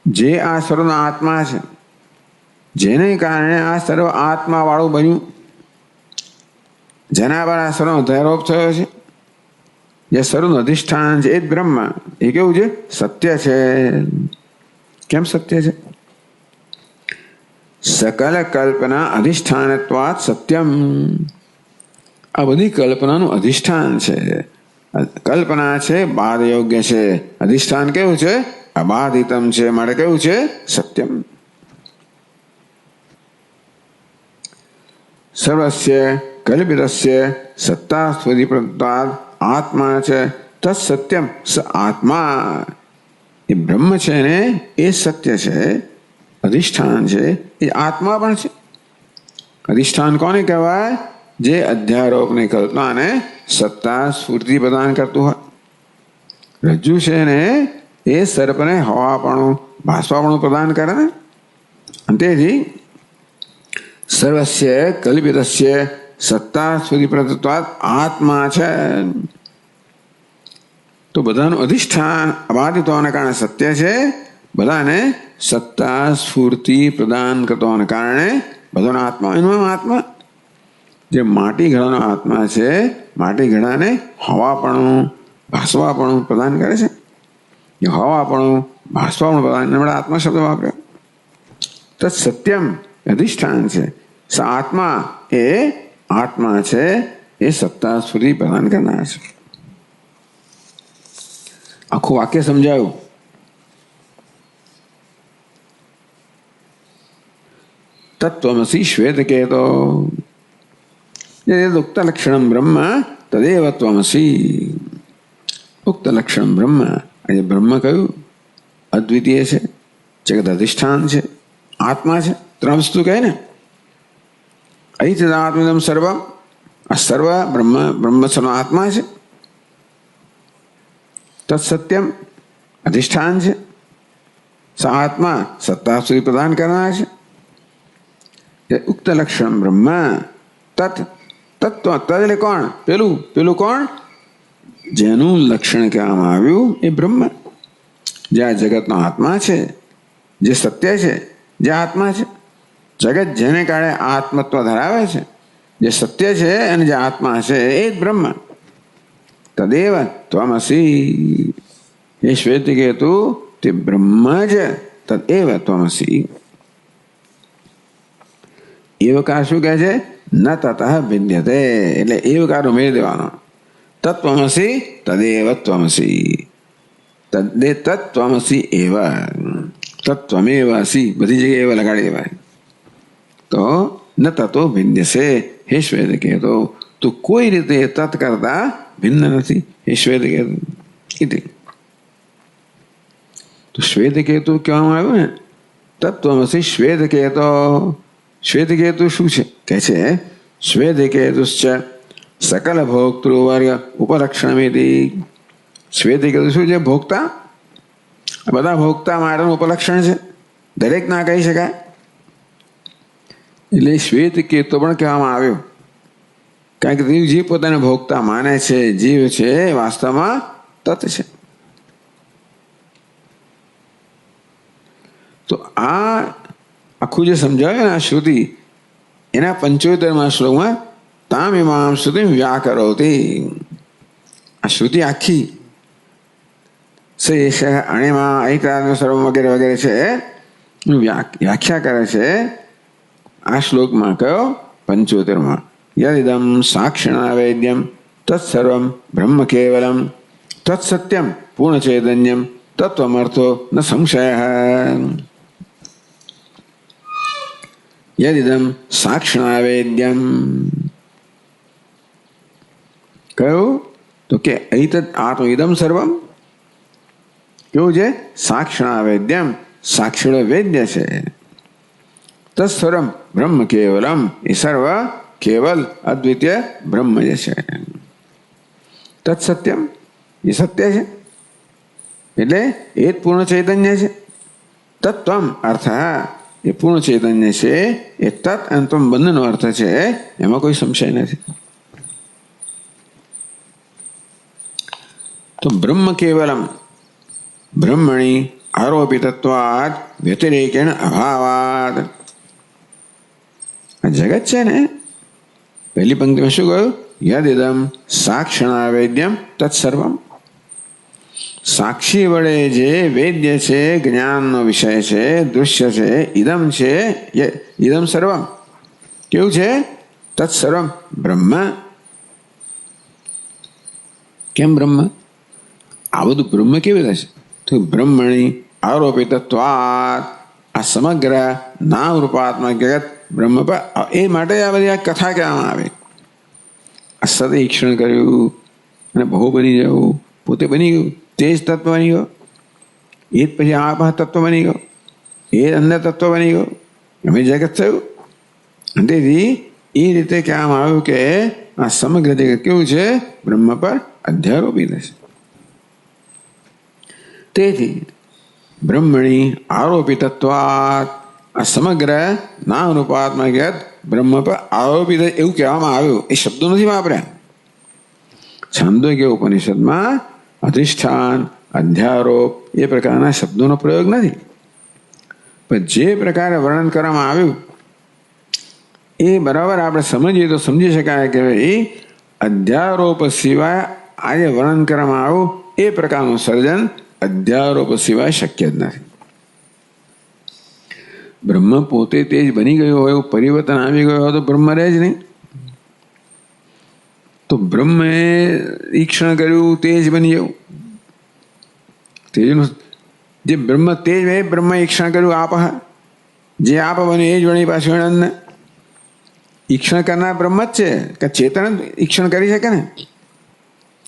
જે આ સર્વનો આત્મા છે, જેને કારણે આ સર્વ આત્મા વાળું બન્યું, જેના પર આ સર્વનો અધ્યારોપ થયો છે, જે સર્વનું અધિષ્ઠાન છે, એ જ બ્રહ્મ. એ કેવું છે? સત્ય છે. કેમ સત્ય છે? સકલ કલ્પના અધિષ્ઠાનત્વાત સત્યમ. આ બધી કલ્પનાનું અધિષ્ઠાન છે. કલ્પના છે બાધ યોગ્ય છે, અધિષ્ઠાન કેવું છે? અબાધિતમ છે, માટે કેવું છે? સત્યમ. સર્વસ્ય કલ્પિતસ્ય સત્તા સ્વધિપ્રત્વાદ આત્મા છે તત્સત્યમ. સ આત્મા એ બ્રહ્મ છે ને એ સત્ય છે, અધિષ્ઠાન છે, એ આત્મા પણ છે. અધિષ્ઠાન કોને કહેવાય? જે અધ્યારોપની કલ્પનાને સત્તા સ્ફૂર્તિ પ્રદાન કરતું હોય. રજ્જુ છે ને એ સર્પને હવાપણું ભાસવાપણું પ્રદાન કરે ને. અને તેથી સર્વસ્ય કલ્પિતસ્ય સત્તા સુધી પ્રતત્વાદ આત્મા છે. તો બધાનું અધિષ્ઠાન અબાધિત હોવાને કારણે સત્ય છે. બધાને સત્તા સ્ફૂર્તિ પ્રદાન કરતો હોવાને કારણે બધાનો આત્મા, એનો આત્મા જે માટી ઘડાનો આત્મા છે, માટી ઘડાને હવાપણું ભાસવાપણું પ્રદાન કરે છે. એ હવાપણું ભાસવાપણું પ્રદાન એના માટે આત્મા શબ્દ વાપર્યો. તો સત્યમ અધિષ્ઠાન છે. આત્મા એ આત્મા છે, એ સત્તા સ્ફૂર્તિ પ્રદાન કરનાર છે. આખું વાક્ય સમજાયું. તત્વમસી શ્વેતકેતો ઉક્ત લક્ષણમ બ્રહ્મ તદેવ ત્વમસી. ઉક્ત લક્ષણ બ્રહ્મ, આજે બ્રહ્મ કયું? અદ્વિતીય છે, જગત અધિષ્ઠાન છે, આત્મા છે. ત્રણ વસ્તુ કહે ને. અહિતદાત્મિદમ સર્વ, આ સર્વ બ્રહ્મ સર્વ આત્મા છે. તત્સત્યમ અધિષ્ઠાન છે. સ આત્મા સત્તા સુધી પ્રદાન કરનાર છે. ઉક્ત લક્ષણ બ્રહ્મ તત્વ તત્વ એટલે કોણ? પેલું કોણ? જેનું લક્ષણ કહેવામાં આવ્યું એ બ્રહ્મ, જે આ જગતનો આત્મા છે, જે સત્ય છે, જે આત્મા છે. જગત જેને કારણે આત્મત્વ ધરાવે છે, જે સત્ય છે અને જે આત્મા છે એ જ બ્રહ્મ. તદેવ ત્વમસી. એ શ્વેતકેતુ તે બ્રહ્મ જ તદેવ ત્વમસી. એવકાર શું કહે છે? ન તતઃ ભિદ્યતે. એટલે એવકાર ઉમેરી દેવાનો. તત્વમસી તદેવ ત્વમસી. તત્વમસી એવ, તત્વમેવ અસી, બધી જગ્યાએ એવ લગાડી દેવાય. તો ન તતો ભિન્યસે. હે શ્વેતકેતુ, તું કોઈ રીતે તત કરતા ભિન્ન નથી. હે શ્વેતકેતુ. તો શ્વેતકેતુ કહેવામાં આવ્યું ને, તત્વમસી શ્વેતકેતો. શ્વેતકેતુ શું છે? કહે છે શ્વેતકેતુશ્ચ સકલ ભોક્તૃવર્ગ ઉપલક્ષણમિતિ. શ્વેતકેતુ શું છે? ભોક્તા. બધા ભોક્તા માટેનું ઉપલક્ષણ છે, દરેક ના કહી શકાય. એટલે શ્વેતકેતુ પણ કહેવામાં આવ્યો, કારણ કે જે પોતાને ભોક્તા માને છે, જીવ છે, વાસ્તવમાં તત છે. તો આ આખું જે સમજાવે ને આ શ્રુતિ, એના 75માં શ્લોકમાં તામ ઇમામ શ્રુતિ વ્યાકરોતી. આ શ્રુતિ આખી અણિમા અહિતાત્મ સર્વ વગેરે વગેરે છે, વ્યાખ્યા કરે છે આ શ્લોકમાં. કયો? 75માં. યદિદમ સાક્ષિણા વૈદ્યમ તત્સર્વમ બ્રહ્મ કેવલમ તત્સત્યમ પૂર્ણ ચૈતન્યમ તત્વમર્થો ન સંશય. યદિદમ સાક્ષિણા વૈદ્યમ. કયું? તો કે આત્મ ઇદમ સર્વમ. કેવું છે? સાક્ષિણા વૈદ્યમ, સાક્ષીડો વૈદ્ય છે. તત્સર્વમ બ્રહ્મ કેવલમ, એ સર્વ કેવલ અદ્વિતીય બ્રહ્મ જે છે. તત્સત્યમ, એ સત્ય છે, એટલે એ જ પૂર્ણ ચૈતન્ય છે. તત્વમ અર્થ, એ પૂર્ણ ચૈતન્ય છે. એ તત્ અને ત્વમ બંનેનો અર્થ છે, એમાં કોઈ સંશય નથી. તો બ્રહ્મ કેવલમ, બ્રહ્મણી આરોપિતત્વાદ વ્યતિરેકેણ અભાવાદ. આ જગત છે ને, પહેલી પંક્તિમાં શું કહ્યું? યદિદમ સાક્ષિણા વૈદ્યમ તત્સર્વમ. સાક્ષી વડે જે વેદ્ય છે, જ્ઞાનનો વિષય છે, દૃશ્ય છે, ઇદમ છે, ઇદમ સર્વમ. કેવું છે? તત્સર્વમ બ્રહ્મ. કેમ બ્રહ્મ? આ બધું બ્રહ્મ કેવી રીતે છે? તો બ્રહ્મણી આરોપિતત્વાદ. આ સમગ્ર નામ રૂપાત્મક જગત બ્રહ્મ પર, એ માટે આ બધી આ કથા કહેવામાં આવે. આ સદ ઈક્ષણ કર્યું અને બહુ બની જવું, પોતે બની ગયું, તે જ તત્વ બની ગયો. એ જ પછી આ તત્વ બની ગયો, એ અન્ય તત્વ બની ગયો, એમ જગત થયું. તેથી એ રીતે કહેવામાં આવ્યું કે આ સમગ્ર જગત કેવું છે? બ્રહ્મ પર અધ્યારોપિત છે. તેથી બ્રહ્મણી આરોપિતત્વાત આ સમગ્ર નામ રૂપાત્મક બ્રહ્મ પર આરોપિત એવું કહેવામાં આવ્યું. એ શબ્દો નથી વાપર્યા. છાંદોગ્ય ઉપનિષદમાં અધિષ્ઠાન, અધ્યારોપ એ પ્રકારના શબ્દોનો પ્રયોગ નથી. પણ જે પ્રકારે વર્ણન કરવામાં આવ્યું એ બરાબર આપણે સમજીએ તો સમજી શકાય કે એ અધ્યારોપ સિવાય આજે વર્ણન કરવામાં આવ્યું એ પ્રકારનું સર્જન અધ્યારોપ સિવાય શક્ય જ નથી. બ્રહ્મ પોતે તેજ બની ગયો હોય, એવું પરિવર્તન આવી ગયો હોય તો બ્રહ્મ રહે જ નહીં. તો બ્રહ્મે ઈક્ષણ કર્યું, તેજ બની ગયું. તેજનું જે બ્રહ્મ તેજ હોય, બ્રહ્મ ઈક્ષણ કર્યું આપ, જે આપ બને એ જ વળી પાછું અનંત. ઈક્ષણ કરનાર બ્રહ્મ જ છે કે ચેતન ઈક્ષણ કરી શકે ને.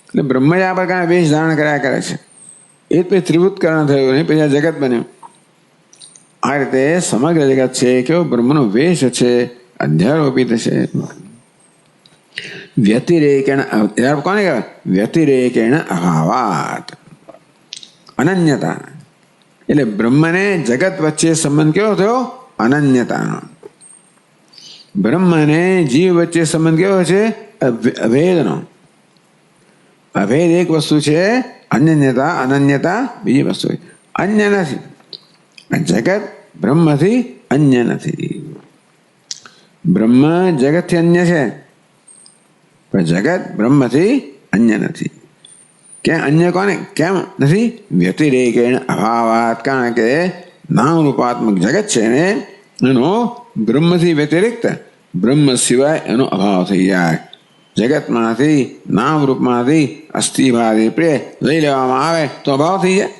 એટલે બ્રહ્મ જ આ પ્રકારના વેશ ધારણ કર્યા કરે છે. એ જ પછી ત્રિભુતકરણ થયું ને પછી આ જગત બન્યું. આ રીતે સમગ્ર જગત છે કેવો બ્રહ્મનો વેશ છે, અધ્યારોપિત છે. વ્યતિરેકેણ કોને કહેવાય? વ્યતિરેકેણ અભાવાત અનન્યતા. એટલે બ્રહ્મને જગત વચ્ચે સંબંધ કેવો થયો? અનન્યતાનો. બ્રહ્મને જીવ વચ્ચે સંબંધ કેવો છે? અભેદનો. અભેદ એક વસ્તુ છે, અનન્યતા અનન્યતા બીજી વસ્તુ. અન્ય નથી. જગત બ્રહ્મથી અન્ય નથી. બ્રહ્મ જગતથી અન્ય છે પણ જગત બ્રહ્મથી અન્ય નથી. કેમ અન્ય? કોને કેમ નથી? વ્યતિરેકેણ અભાવાત. કારણ કે નામ રૂપાત્મક જગત છે ને એનો બ્રહ્મથી વ્યતિરિક્ત બ્રહ્મ સિવાય એનો અભાવ થઈ જાય. જગતમાંથી નામ રૂપમાંથી અસ્થિભાવી પ્રિય લઈ લેવામાં આવે તો અભાવ થઈ જાય.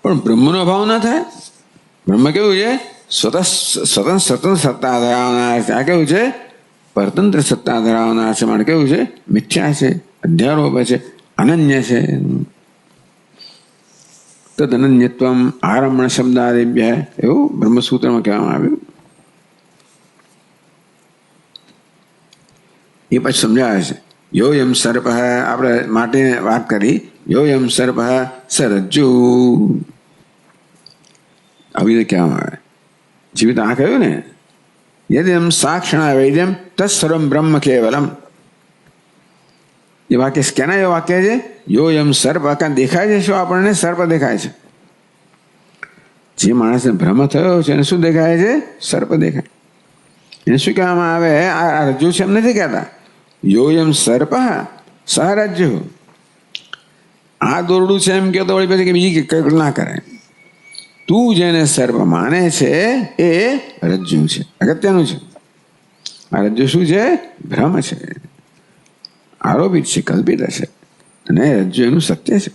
પણ બ્રહ્મનો અભાવ ના થાય. બ્રહ્મ કેવું છે? સ્વતંત્ર સત્તા ધરાવનાર છે. આ કેવું છે? પરતંત્ર સત્તા ધરાવનાર છે. માટે કેવું છે? મિથ્યા છે, અધ્યારોપ છે, અનન્ય છે. તદ અનન્યત્વમ આરમણ શબ્દાદિભ્ય એવું બ્રહ્મસૂત્રમાં કહેવામાં આવ્યું. એ પછી સમજાવે છે. યોયમ સર્પ, આપણે માટે વાત કરી. યોયમ સર્પ સરજ્જુ, આવી રીતે કહેવામાં આવે. જીવિત આ કહ્યું ને, યદિમ સાક્ષણા વૈદ્યમ તત્સર્વમ બ્રહ્મ કેવલમ. એ વાક્ય કેના એ વાક્ય છે? યોયમ સર્પ. કાં દેખાય છે શું? આપણને સર્પ દેખાય છે. જે માણસને ભ્રમ થયો છે એને શું દેખાય છે? સર્પ દેખાય. એને શું કહેવામાં આવે? આ રજ્જુ છે એમ નથી કહેતા. યોયમ સર્પ સહરજ્જુ. આ દોરડું છે એમ કહેતો વળી પછી કે બીજી કલ્પના કરે. તું જેને સર્પ માને છે એ રજ્જુ છે. અગત્યનું છે. આ રજ્જુ શું છે? ભ્રમ છે, આરોપિત છે, કલ્પિત છે. અને રજ્જુ એનું સત્ય છે.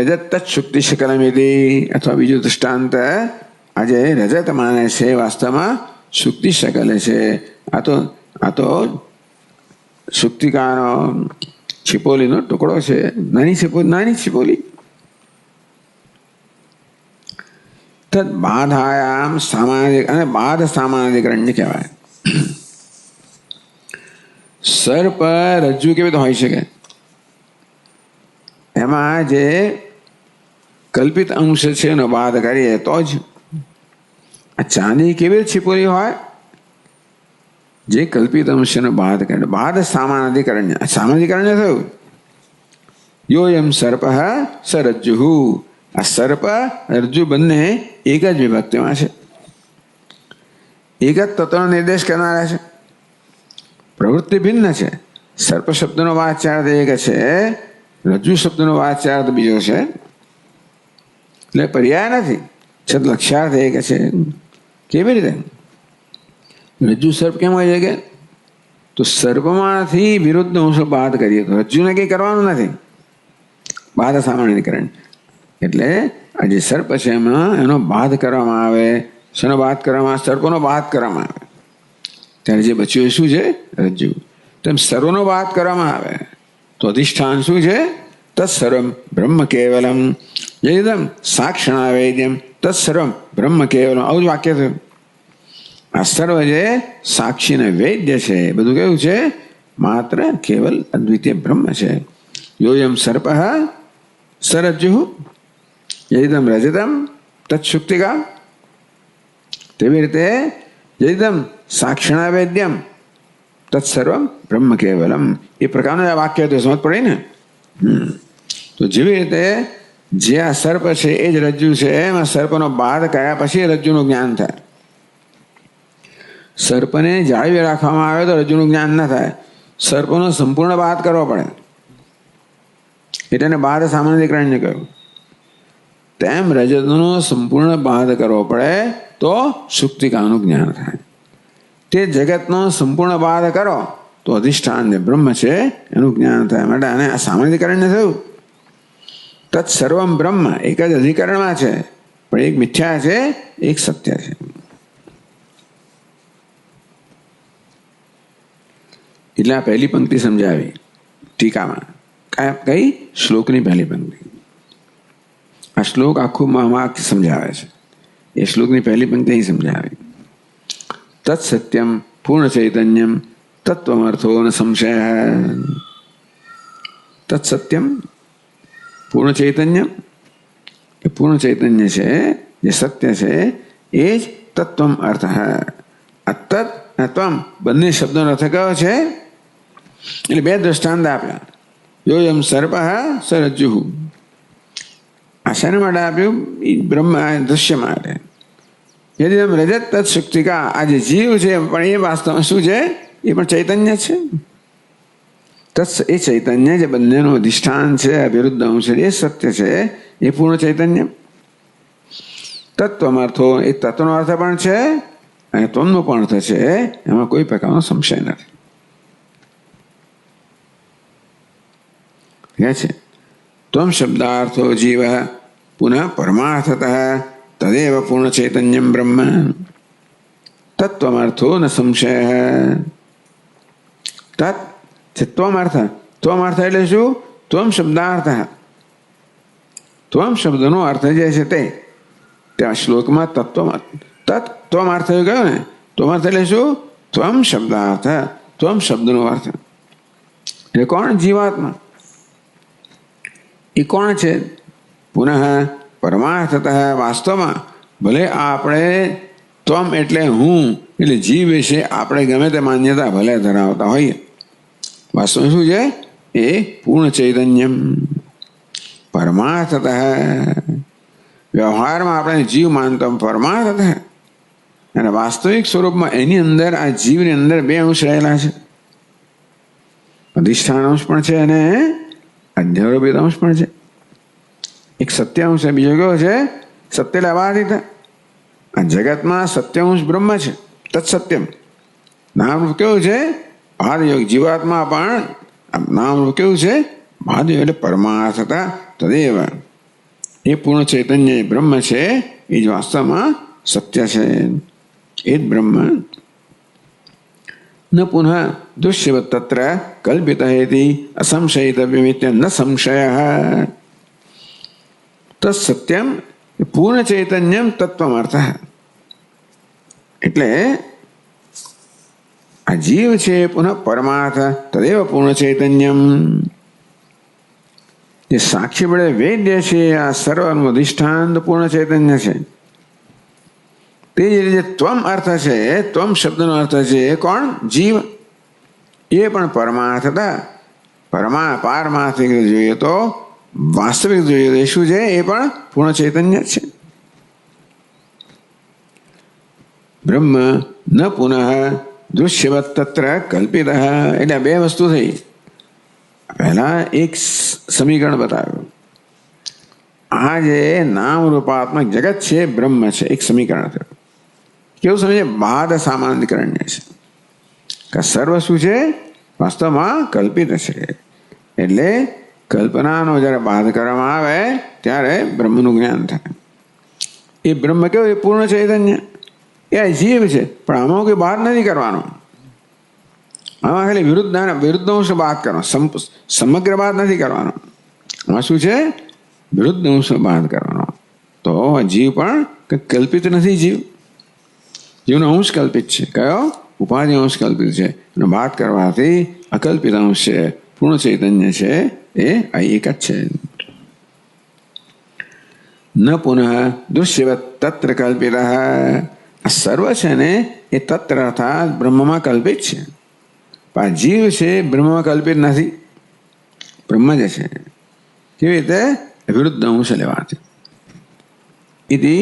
રજત તત્શુક્તિ શકલમિતિ, અથવા બીજું દૃષ્ટાંત, આજે રજત માને છે વાસ્તવમાં શુક્તિ શકલ છે. આ તો શુક્તિકાનો છીપોલીનો ટુકડો છે. નાની છીપોલી. તદ બાધાયામ સામાજિક, અને બાધ સામાજિકરણ્ય કહેવાય. સર્પ રજ્જુ કેવી રીતે હોઈ શકે? એમાં જે કલ્પિત અંશ છે એનો બાદ કરીએ તો જ. આ ચાંદી કેવી રીતે છીપોલી હોય? જે કલ્પિત અંશનો બાદ કરે. બાદ સામાનાધિકરણ્ય. સામાધિકરણ્ય થયું. યોયમ સર્પ સરજ્જુ. આ સર્પ રજ્જુ બંને એક જ વિભક્તિમાં છે, એક જ તત્વનો નિર્દેશ કરનારા છે. પ્રવૃત્તિ ભિન્ન છે. સર્પ શબ્દનો વાચ્યાર્થ એક છે, રજ્જુ શબ્દનો વાચ્યાર્થ બીજો છે. એટલે પર્યાય નથી, છતાં લક્ષ્યાર્થ એક છે. કેવી રીતે? રજ્જુ સર્પ કેમ હોય છે કે? તો સર્પમાંથી વિરુદ્ધ અંશો બાદ કરીએ તો રજ્જુને કંઈ કરવાનું નથી. બાદ સામાન્યકરણ. એટલે આ જે સર્પ છે એમાં એનો બાદ કરવામાં આવે. શેનો બાદ કરવામાં આવે? સર્પનો બાદ કરવામાં આવે. ત્યારે જે બચ્યું એ શું છે? રજ્જુ. તેમ સર્વનો બાદ કરવામાં આવે તો અધિષ્ઠાન શું છે? તત્સર્વમ બ્રહ્મ કેવલમ. એકદમ સાક્ષણા વૈદ્યમ તત્સર્વમ બ્રહ્મ કેવલમ. આવું જ વાક્ય થયું. આ સર્વ જે સાક્ષી ને વૈદ્ય છે બધું કેવું છે? માત્ર કેવલ અદ્વિતીય બ્રહ્મ છે. યોયમ સર્પ સરજ્જુ યદિદમ રજતમ તત્શુક્તિકા. તેવી રીતે યદિદમ સાક્ષિણા વેદ્યમ તત્સર્વમ બ્રહ્મ કેવલમ. એ પ્રકારનું આ વાક્ય તો સમજ પડે ને. તો જેવી રીતે જે આ સર્પ છે એ જ રજ્જુ છે, એમાં સર્પનો બાદ કર્યા પછી રજ્જુનું જ્ઞાન થાય. સર્પને જાળવી રાખવામાં આવે તો રજ્જુનું જ્ઞાન ન થાય. સર્પનો સંપૂર્ણ બાદ કરવો પડે એટલે એને બાદ સામાન્યકરણ્ય કહ્યું. તેમ રજતનો સંપૂર્ણ બાદ કરવો પડે તો સુક્તિકાનું જ્ઞાન થાય. તે જગતનો સંપૂર્ણ બાદ કરો તો અધિષ્ઠાન જે બ્રહ્મ છે એનું જ્ઞાન થાય. માટે આને આ સામાન્યકરણ્ય થયું. તત્સર્વમ બ્રહ્મ એક જ અધિકરણમાં છે, પણ એક મિથ્યા છે, એક સત્ય છે. એટલે આ પહેલી પંક્તિ સમજાવી ટીકામાં. કઈ શ્લોકની પહેલી પંક્તિ. આ શ્લોક આખું મહાવાક્ય સમજાવે છે. એ શ્લોકની પહેલી પંક્તિ અહીં સમજાવી. તત્સત્યમ પૂર્ણ ચૈતન્યમ તત્વમર્થો ન સંશય. તત્સત્યમ પૂર્ણ ચૈતન્યમ, એ પૂર્ણ ચૈતન્ય છે, જે સત્ય છે એ જ તત્વમ અર્થ. તત્ ત્વમ બંને શબ્દોનો અર્થ કયો છે? એટલે બે દ્રષ્ટાંત આપ્યા. યોયમ સર્પ સરજ્જુ. આ શેના માટે આપ્યું? બ્રહ્મ દૃશ્ય માટે. યદિ રજત તત્ શુક્તિકા. આ જે જીવ છે પણ એ વાસ્તવમાં શું છે? એ પણ ચૈતન્ય છે. એ ચૈતન્ય જે બંનેનું અધિષ્ઠાન છે, વિરુદ્ધ અંશ છે, એ સત્ય છે, એ પૂર્ણ ચૈતન્ય. તત્વમર્થો એ તત્વનો અર્થ પણ છે અને ત્વમનો પણ અર્થ છે. એમાં કોઈ પ્રકારનો સંશય નથી. છે ત્વમ શબ્દાર્થો જીવ પુનઃ પરમાર્થતઃ તદેવ પૂર્ણ ચૈતન્યમ બ્રહ્મ તત્વમર્થો ન સંશય. ત્વમર્થ એટલે શું? ત્વમ શબ્દાર્થ. ત્વમ શબ્દનો અર્થ જે છે તે ત્યાં શ્લોકમાં ત્વમ અર્થ એવું કહ્યું ને. ત્વમર્થ એટલે શું? ત્વમ શબ્દાર્થ. ત્વમ શબ્દનો અર્થ એટલે કોણ? જીવાત્મા. એ કોણ છે? પુનઃ પરમાર્થતઃ. વાસ્તવમાં ભલે આપણે ત્વમ એટલે હું એટલે જીવ વિશે આપણે ગમે તે માન્યતા ભલે ધરાવતા હોઈએ, વાસ્તવ શું છે? એ પૂર્ણ ચૈતન્યમ પરમાર્થતઃ. વ્યવહારમાં આપણે જીવ માનતો પરમાર્થતઃ, અને વાસ્તવિક સ્વરૂપમાં એની અંદર આ જીવની અંદર બે અંશ રહેલા છે. અધિષ્ઠાન અંશ પણ છે અને અધ્યારોપિત અંશ પણ છે. એક સત્યાંશ છે, બીજો કયો છે? સત્ય લાભાતીત. આ જગતમાં સત્યાંશ બ્રહ્મ છે, તત્સત્યમ. નામરૂપ કેવું છે? ભાદયોગ. જીવાત્મા પણ નામરૂપ કેવું છે? ભાદયોગ એટલે પરમાર્થતા તદેવ. એ પૂર્ણ ચૈતન્ય બ્રહ્મ છે, એ જ વાસ્તવમાં સત્ય છે, એ જ બ્રહ્મ. ન પુનઃ દુષ્યવત તત્ર કલ્પિત હેતિ અસંશયિતવ્યમિત્ય ન સંશય. તત્સત્યમ પૂર્ણ ચૈતન્યમ તત્વમર્થ. એટલે આ જીવ છે પુનઃ પરમાર્થ તદેવ પૂર્ણ ચૈતન્યમ. જે સાક્ષી બળે વેદ્ય છે, આ સર્વનું અધિષ્ઠાન પૂર્ણ ચૈતન્ય છે. તે જ રીતે ત્વમ અર્થ છે, ત્વમ શબ્દનો અર્થ છે એ કોણ? જીવ. એ પણ પરમાર્થતા. પારમાર્થિક જોઈએ તો, વાસ્તવિક જોઈએ તો શું છે? એ પણ પૂર્ણ ચૈતન્ય છે. બ્રહ્મ ન પુનઃ દૃશ્યવત તત્ર કલ્પિત. એટલે બે વસ્તુ થઈ. પહેલા એક સમીકરણ બતાવ્યું. આ જે નામ રૂપાત્મક જગત છે બ્રહ્મ છે, એક સમીકરણ થયું. કેવું સમજે? બાદ સામાન્યકરણ્ય છે કે સર્વ શું છે? વાસ્તવમાં કલ્પિત છે. એટલે કલ્પનાનો જ્યારે બાદ કરવામાં આવે ત્યારે બ્રહ્મનું જ્ઞાન થાય. એ બ્રહ્મ કેવું? એ પૂર્ણ ચૈતન્ય. એ જીવ છે, પણ આમાં કોઈ બાદ નથી કરવાનો. આમાં ખાલી વિરુદ્ધ અંશ બાદ કરવાનો, સમગ્ર બાદ નથી કરવાનો. આમાં શું છે? વિરુદ્ધ અંશ બાદ કરવાનો. તો જીવ પણ કલ્પિત નથી. જીવનો અંશ કલ્પિત છે. કયો? ઉપાધિ અંશ કલ્પિત છે. એનો બાદ કરવાથી અકલ્પિત અંશ છે, પૂર્ણ ચૈતન્ય છે એ આ એક જ છે. ન પુનઃ દૃશ્યવત તત્ર કલ્પિત. આ સર્વ છે ને એ તત્ર અર્થાત બ્રહ્મમાં કલ્પિત છે, પણ જીવ છે બ્રહ્મમાં કલ્પિત નથી, બ્રહ્મ જ છે. કેવી રીતે? વિરુદ્ધ અંશ લેવાથી. ઇતિ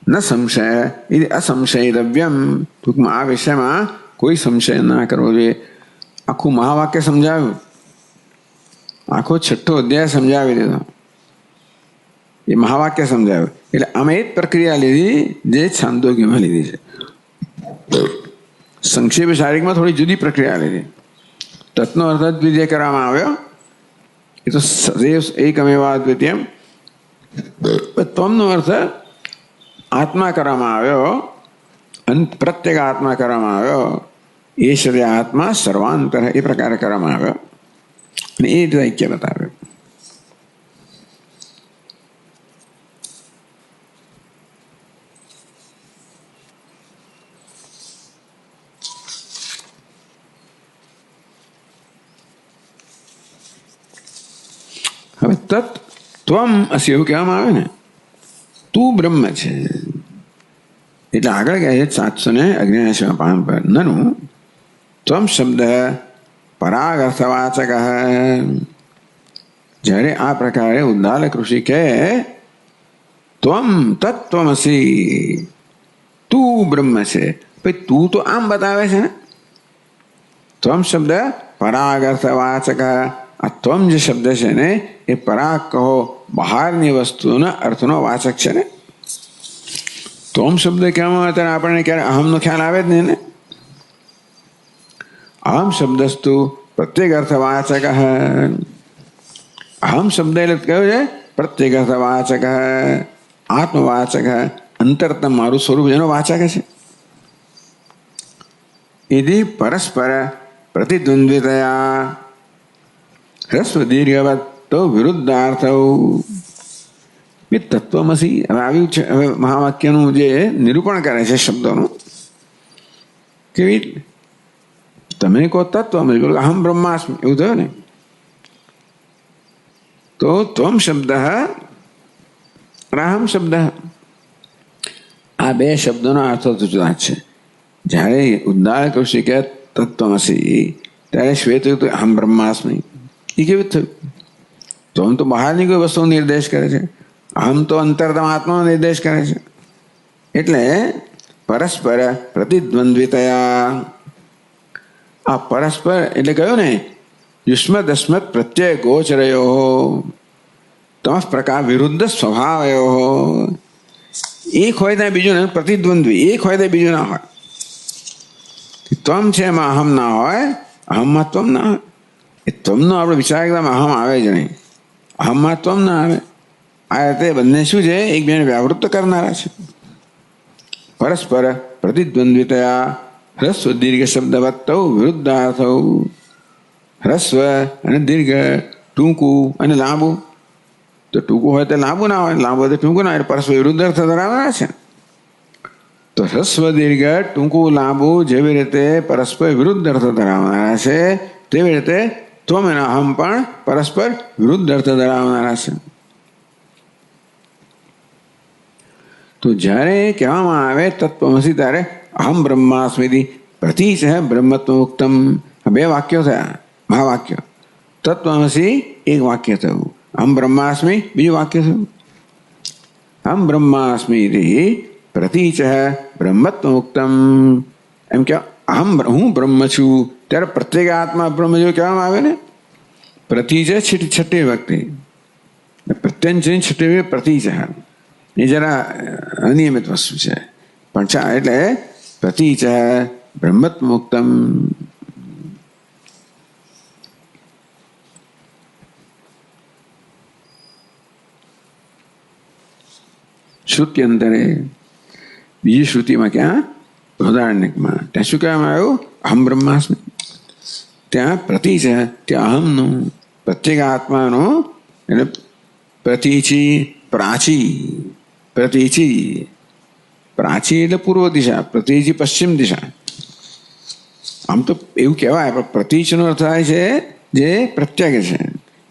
ન સંશય ઇતિ અસંશયિતવ્યમ. ટૂંકમાં આ વિષયમાં કોઈ સંશય ના કરવો જોઈએ. આખું મહાવાક્ય સમજાવ્યું, આખો 6ઠ્ઠો અધ્યાય સમજાવી દીધો, એ મહાવાક્ય સમજાવ્યું. એટલે અમે એ જ પ્રક્રિયા લીધી જે છાંદોગ્યમાં લીધી છે. સંક્ષેપ શારીરિકમાં થોડી જુદી પ્રક્રિયા લીધી. તત્નો અર્થ દ્વિતીય કરવામાં આવ્યો, એ તો સદૈવ એકમેવા દ્વિતીયમ. ત્વમનો અર્થ આત્મા કરવામાં આવ્યો, પ્રત્યેક આત્મા કરવામાં આવ્યો. એ શરીર આત્મા સર્વાંતર એ પ્રકારે કરવામાં આવ્યો અને એ રીતે ઐક્ય બતાવ્યો. હવે તત્ ત્વમ અસી એવું કહેવામાં આવે ને, તું બ્રહ્મ છે. એટલે આગળ કહે છે 779 પાન પર, નનું ત્વમ શબ્દ પરાગ અર્થવાચક. જ્યારે આ પ્રકારે ઉદ્દાલક ઋષિ કહે ત્વમ તત્વમસી, તું બ્રહ્મ છે, ભાઈ તું તો આમ બતાવે છે ને. ત્વમ શબ્દ પરાગ અર્થવાચક. આ ત્વમ જે શબ્દ છે ને એ પરાગ કહો બહારની વસ્તુના અર્થનો વાચક છે ને. ત્વમ શબ્દ કહેવામાં આવે ત્યારે આપણને ક્યારે અહમનો ખ્યાલ આવે જ નહીં ને. અહમ શબ્દસ્તુ પ્રત્યેક અર્થવાચક. અહમ શબ્દ એટલે કયો છે? પ્રત્યેક અર્થવાચક, આત્મવાચક, અંતરતમ મારું સ્વરૂપ જેનો વાચક છે. यदि परस्पर प्रतिद्वंद्वितया ह्रस्व दीर्घवत तो विरुद्धार्थ તત્વમસી. હવે આવ્યું છે, હવે મહાવાક્યનું જે નિરૂપણ કરે છે શબ્દોનું, કેવી તમે કહો તત્વમસી, અહમ બ્રહ્માસ્મિ એવું થયું ને. તો ત્વમ શબ્દ અહમ શબ્દ, આ બે શબ્દોના અર્થો જુદા છે. જ્યારે ઉદ્દાલક ઋષિ કહે તત્વમસી ત્યારે શ્વેત અહમ બ્રહ્માસ્મિ, એ કેવું થયું? ત્વમ તો બહારની કોઈ વસ્તુ નિર્દેશ કરે છે, અહમ તો અંતરતમ આત્માનો નિર્દેશ કરે છે. એટલે પરસ્પર પ્રતિદ્વંદ્વિતયા, આ પરસ્પર એટલે કહ્યું ને યુષ્મદ અસ્મદ પ્રત્યય ગોચરયો તમસ પ્રકાર વિરુદ્ધ સ્વભાવયો. એક હોય ત્યાં બીજું ને, પ્રતિદ્વંદ્વી એક હોય ત્યાં બીજું ના હોય. ત્વમ છે એમાં અહમ ના હોય, અહમમાં ત્વમ ના હોય. એ ત્વમનો આપણે વિચાર એકદમ અહમ આવે જ નહીં, અહમમાં ત્વમ ના આવે. આ રીતે બંને શું છે? એકબીજાને વ્યાવૃત્ત કરનારા છે. પરસ્પર પ્રતિદ્વંદ્વિતયા હ્રસ્વ દીર્ઘ શબ્દવત્ત વિરુદ્ધાર્થ. હ્રસ્વ અને દીર્ઘ, ટૂંકું અને લાંબુ. તો ટૂંકું હોય તો લાંબુ ના હોય, લાંબુ હોય તો ટૂંકું ના હોય, પરસ્પર વિરુદ્ધ અર્થ ધરાવવાના છે. તો હ્રસ્વ દીર્ઘ, ટૂંકું લાંબુ જેવી રીતે પરસ્પર વિરુદ્ધ અર્થ ધરાવનારા છે, તેવી રીતે ત્વમ અને અહમ પણ પરસ્પર વિરુદ્ધ અર્થ ધરાવનારા છે. તો જ્યારે કહેવામાં આવે તત્વમસી ત્યારે અહમ બ્રહ્માસ્મિ પ્રતિચ બ્રહ્મત્વ ઉક્તમ. બે વાક્યો થયા મહાવાક્ય. તત્વમસી એક વાક્ય થયું, અહમ બ્રહ્માસ્મિ બીજું વાક્ય થયું. અહમ બ્રહ્માસ્મિ પ્રતિચ બ્રહ્મત્વ ઉક્તમ. એમ કે અહમ હું બ્રહ્મ છું ત્યારે પ્રત્યેક આત્મા બ્રહ્મ જેવું કહેવામાં આવે ને. પ્રતિચ છઠ્ઠી વ્યક્તિ, પ્રત્યંચની છઠ્ઠી પ્રતિચ, એ જરા અનિયમિત વસ્તુ છે. પણ એટલે પ્રતિચ બ્રહ્મત્વ ઉક્તમ. શ્રુતિ અંતરે બીજી શ્રુતિમાં ક્યાં? બૃહદારણ્યકમાં ત્યાં શું કહેવામાં આવ્યું? અહમ બ્રહ્માસ્મિ. ત્યાં પ્રતિ છે, ત્યાં અહમનું પ્રત્યેક આત્માનો એટલે પ્રતિચી પ્રાચી. પ્રતિચી પ્રાચી એટલે પૂર્વ દિશા, પ્રતિચી પશ્ચિમ દિશા. આમ તો એવું કહેવાય, પણ પ્રતીચનો અર્થ થાય છે જે પ્રત્યક્ષ છે,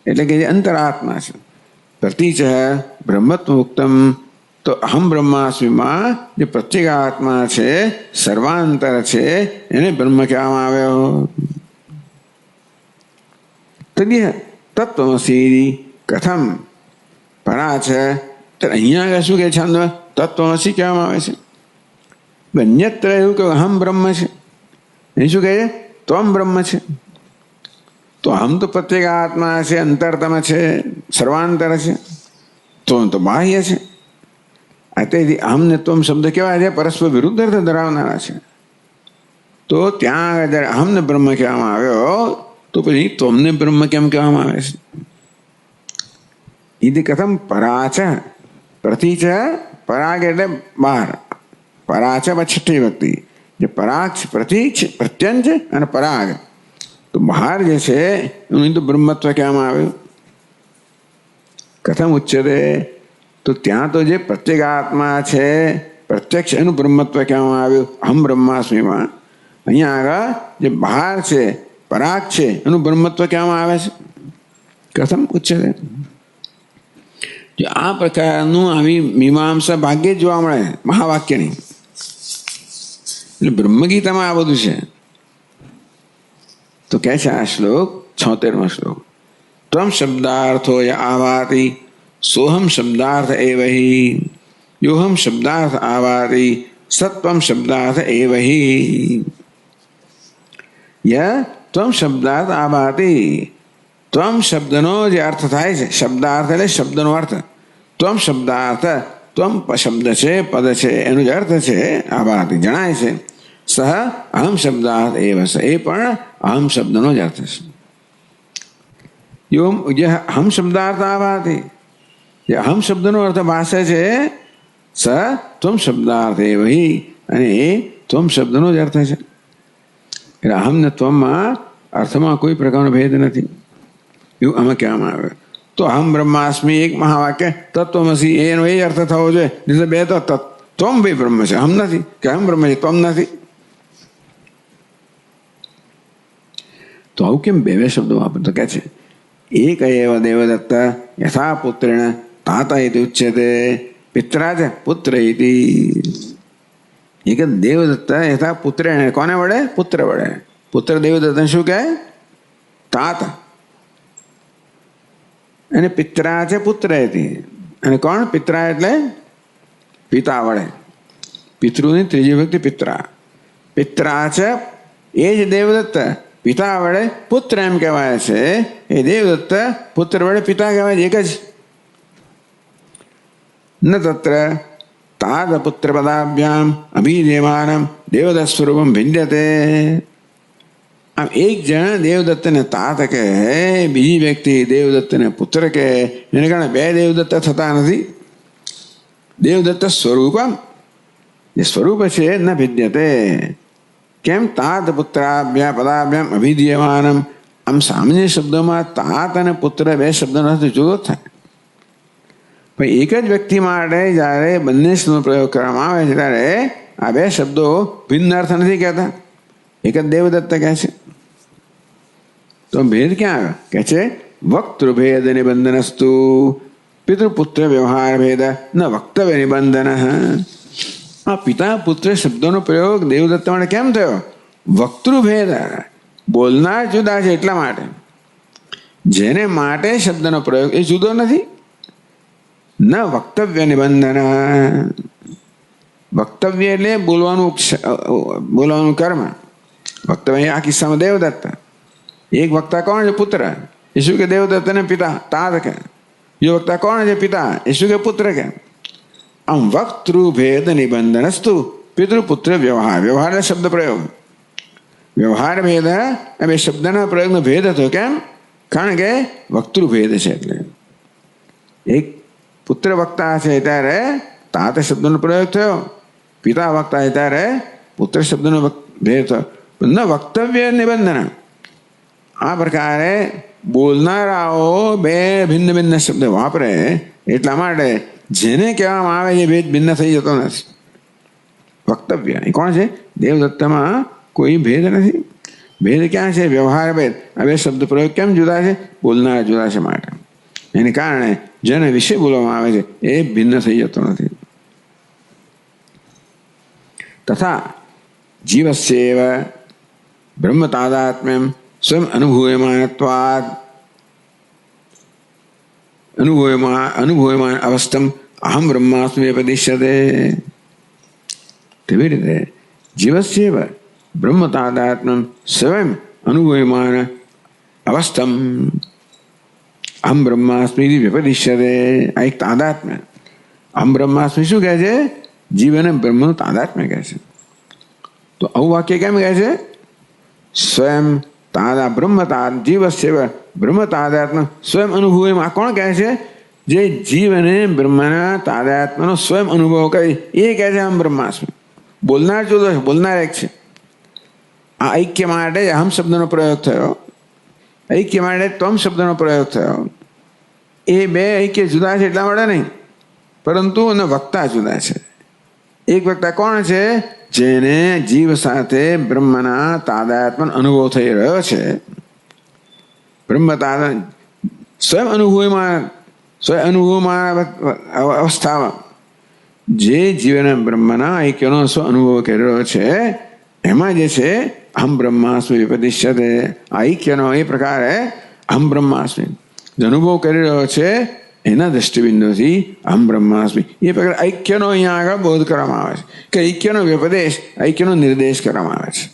એટલે કે જે અંતરાત્મા છે. પ્રતીચ બ્રહ્મત્વ ઉક્તમ, તો અહમ બ્રહ્માસ્મિમાં જે પ્રત્યેગાત્મા છે, સર્વાંતર છે, એને બ્રહ્મ કહેવામાં આવ્યો. તત્વમસી કથમ પરા છે. અહીંયા શું કે છે? તત્વમસી કહેવામાં આવે છે. અન્યત્ર એવું કે અહમ બ્રહ્મ છે, એ શું કહે છે? ત્વમ બ્રહ્મ છે. તો અહમ તો પ્રત્યેક આત્મા છે, અંતરતમ છે, સર્વાંતર છે, ત્વમ તો બાહ્ય છે. તેથી અહમ ને ત્વમ શબ્દ કેવા છે? પરસ્પર વિરુદ્ધ અર્થ ધરાવનારા છે. તો ત્યાં આગળ અહમને બ્રહ્મ કહેવામાં આવ્યો, તો પછી ત્વમને બ્રહ્મ કેમ કહેવામાં આવે છે? ઇતિ કથમ પરાચ પ્રતિચ, પરાગ એટલે બહાર, પરાચ છઠ્ઠી વ્યક્તિ, જે પરાગ પ્રતિચ પ્રત્યંત અને પરાગ, તો બહાર જે છે એનું તો બ્રહ્મત્વ કહેવામાં આવ્યું. કથમ ઉચ્ચતે, તો ત્યાં તો જે પ્રત્યેક આત્મા છે, પ્રત્યક્ષ, એનું બ્રહ્મત્વ કહેવામાં આવ્યું અહમ બ્રહ્માસ્મિમાં. અહીંયા આગળ જે બહાર છે, પરાગ છે, એનું બ્રહ્મત્વ કહેવામાં આવે છે. કથમ ઉચ્ચતે. આ પ્રકારનું આવી મીમાંસા ભાગ્યે જ જોવા મળે મહાવાક્યની. એટલે બ્રહ્મગીતામાં આ બધું છે. તો કહે છે આ શ્લોક 76મો શ્લોક, ત્વમ શબ્દાર્થો આવાતિ સોહમ શબ્દાર્થ એવ હિ, યોહમ શબ્દાર્થ આવાતિ સત્વમ શબ્દાર્થ એવ હિ. ત્વમ શબ્દાર્થ આવાતિ, ત્વમ શબ્દનો જે અર્થ થાય છે, શબ્દાર્થ એટલે શબ્દનો અર્થ. ત્વમ શબ્દાર્થ, ત્વમ શબ્દ છે, પદ છે, એનો જે અર્થ છે આવાતિ જણાય છે. સહ અહમ શબ્દાર્થ એવ, એ પણ અહમ શબ્દનો જ અર્થ છે. જે અહમ શબ્દાર્થ આવાતિ, જે અહમ શબ્દનો અર્થ ભાષે છે, સ ત્વમ શબ્દાર્થ એવ હિ, અને એ ત્વમ શબ્દનો જ અર્થ છે. એટલે અહમ ને ત્વમમાં અર્થમાં કોઈ પ્રકારનો ભેદ નથી, એવું આમાં કહેવામાં આવે. તો અહમ બ્રહ્માસ્મિ એક મહાવાક્ય, તત્વમસી એનો એ અર્થ થવો જોઈએ. એટલે બે તો ત્વમ ભાઈ બ્રહ્મ છે, અહમ નથી, કે અહમ બ્રહ્મ છે, ત્વમ નથી. તો આવું કેમ બે શબ્દો વાપરે? તો કે છે એક એવ દેવદત્ત યથા પુત્રેણ તાતા ઇતિ ઉચ્યતે પિત્રા જ પુત્ર ઇતિ. એક દેવદત્ત યથા પુત્રેણ, કોને વડે? પુત્ર વડે. પુત્ર દેવદત્તને શું કહે? તાત. અને પિત્રા છે પુત્ર હતી, અને કોણ? પિત્રા એટલે પિતા વડે. પિતૃની ત્રીજી વ્યક્તિ પિત્રા. પિત્રા છે એ જ દેવદત્ત, પિતા વડે પુત્ર એમ કહેવાય છે. એ દેવદત્ત પુત્ર વડે પિતા કહેવાય છે, એક જ. ન તત્ર તાદ પુત્ર પદાભ્યામ અભિધેયમાનમ દેવદત્ત સ્વરૂપમ ભિન્યતે. આમ એક જણ દેવદત્તને તાત કહે, બીજી વ્યક્તિ દેવદત્તને પુત્ર કહે, એને કારણે બે દેવદત્ત થતા નથી. દેવદત્ત સ્વરૂપમ, જે સ્વરૂપ છે ન ભિન્યતે. કેમ? તાત પુત્રાભ્યા પદાભ્યામ અભિધીયમાનમ. આમ સામાન્ય શબ્દોમાં તાત અને પુત્ર બે શબ્દનો અર્થ જુદો થાય, પણ એક જ વ્યક્તિ માટે જ્યારે બંને શબ્દનો પ્રયોગ કરવામાં આવે છે ત્યારે આ બે શબ્દો ભિન્ન અર્થ નથી કહેતા, એક જ દેવદત્ત કહે છે. તો ભેદ ક્યાં આવ્યો? કહે છે વક્તૃભેદ નિબંધનસ્તુ પિતૃપુત્ર વ્યવહાર ભેદ ન વક્તવ્ય નિબંધન. આ પિતા પુત્ર શબ્દોનો પ્રયોગ દેવદત્ત માટે કેમ થયો? વક્તૃભેદ, બોલનાર જુદા છે એટલા માટે. જેને માટે શબ્દનો પ્રયોગ એ જુદો નથી. ન વક્તવ્ય નિબંધન, વક્તવ્ય એટલે બોલવાનું કર્મ. વક્તવ્ય આ કિસ્સામાં દેવદત્ત. એક વક્તા કોણ છે? પુત્ર. એ શું કે? દેવદત્ત ને પિતા તાત કે. એ વક્તા કોણ છે? પિતા. એ શું કે? પુત્ર કે. આમ વક્તૃભેદ નિબંધનસ્તુ પિતૃપુત્ર વ્યવહાર. વ્યવહાર શબ્દ પ્રયોગ, વ્યવહાર ભેદ એ શબ્દના પ્રયોગનો ભેદ હતો. કેમ? કારણ કે વક્તૃભેદ છે. એટલે એક પુત્ર વક્તા છે ત્યારે તાત શબ્દનો પ્રયોગ થયો, પિતા વક્તા છે ત્યારે પુત્ર શબ્દનો ભેદ થયો. ન વક્તવ્ય નિબંધન. આ પ્રકારે બોલનારાઓ બે ભિન્ન ભિન્ન શબ્દ વાપરે એટલા માટે જેને કહેવામાં આવે છે ભેદ ભિન્ન થઈ જતો નથી. વક્તવ્ય એ કોણ છે? દેવદત્તમાં કોઈ ભેદ નથી. ભેદ ક્યાં છે? વ્યવહાર ભેદ. હવે શબ્દ પ્રયોગ કેમ જુદા છે? બોલનાર જુદા છે માટે. એને કારણે જેને વિશે બોલવામાં આવે છે એ ભિન્ન થઈ જતો નથી. તથા જીવસ્યેવ બ્રહ્મ તાદાત્મ્યમ સ્વયં અનુભૂયમાન અવસ્થમ અહમ બ્રહ્માસ્મિ વ્યપદિશ્યતે. તેવી રીતે જીવસ્યેવ બ્રહ્મ તાદાત્મ્યમ સ્વયં અનુભૂયમાન અવસ્થમ અહમ બ્રહ્માસ્મિ વ્યપદિશ્યતે. આ એક તાદાત્મ્ય. અહમ બ્રહ્માસ્મિ શું કહે છે? જીવ અને બ્રહ્મનું તાદાત્મ્ય કહે છે. તો આવું વાક્ય કેમ કહે છે? સ્વયં તાદા બ્રહ્મ જીવસ્ય બ્રહ્મ તાદાત્મ્ય સ્વયં અનુભવ. કોણ કહે છે? જે જીવ અને બ્રહ્મના તાદાત્મ્યનો સ્વયં અનુભવ કરે એ કહે છે અહમ બ્રહ્માસ્મિ. બોલનાર જુદો છે, બોલનાર એક છે. આ ઐક્ય માટે અહમ શબ્દનો પ્રયોગ થયો, ઐક્ય માટે ત્વમ શબ્દનો પ્રયોગ થયો. એ બે ઐક્ય જુદા છે એટલા માટે નહીં, પરંતુ એના વક્તા જુદા છે. એક વક્તા કોણ છે? જેને જીવ સાથે બ્રહ્મના તાદાત્મ્યનો અનુભવ થઈ રહ્યો છે. બ્રહ્મ સ્વયં અનુભવમાં અવસ્થામાં જે જીવના બ્રહ્મના ઐક્યનો સ્વ અનુભવ કરી રહ્યો છે એમાં જે છે અહમ બ્રહ્માસ્મિ વ્યપદિશ્યતે. આ ઐક્યનો એ પ્રકારે અહમ બ્રહ્માસ્મિ અનુભવ કરી રહ્યો છે એના દ્રષ્ટિબિંદુથી અહમ બ્રહ્માસ્મિ એ પ્રકારે ઐક્યનો અહીંયા આગળ બોધ કરવામાં આવે છે કે ઐક્યનો વ્યપદેશ, ઐક્યનો નિર્દેશ કરવામાં આવે છે.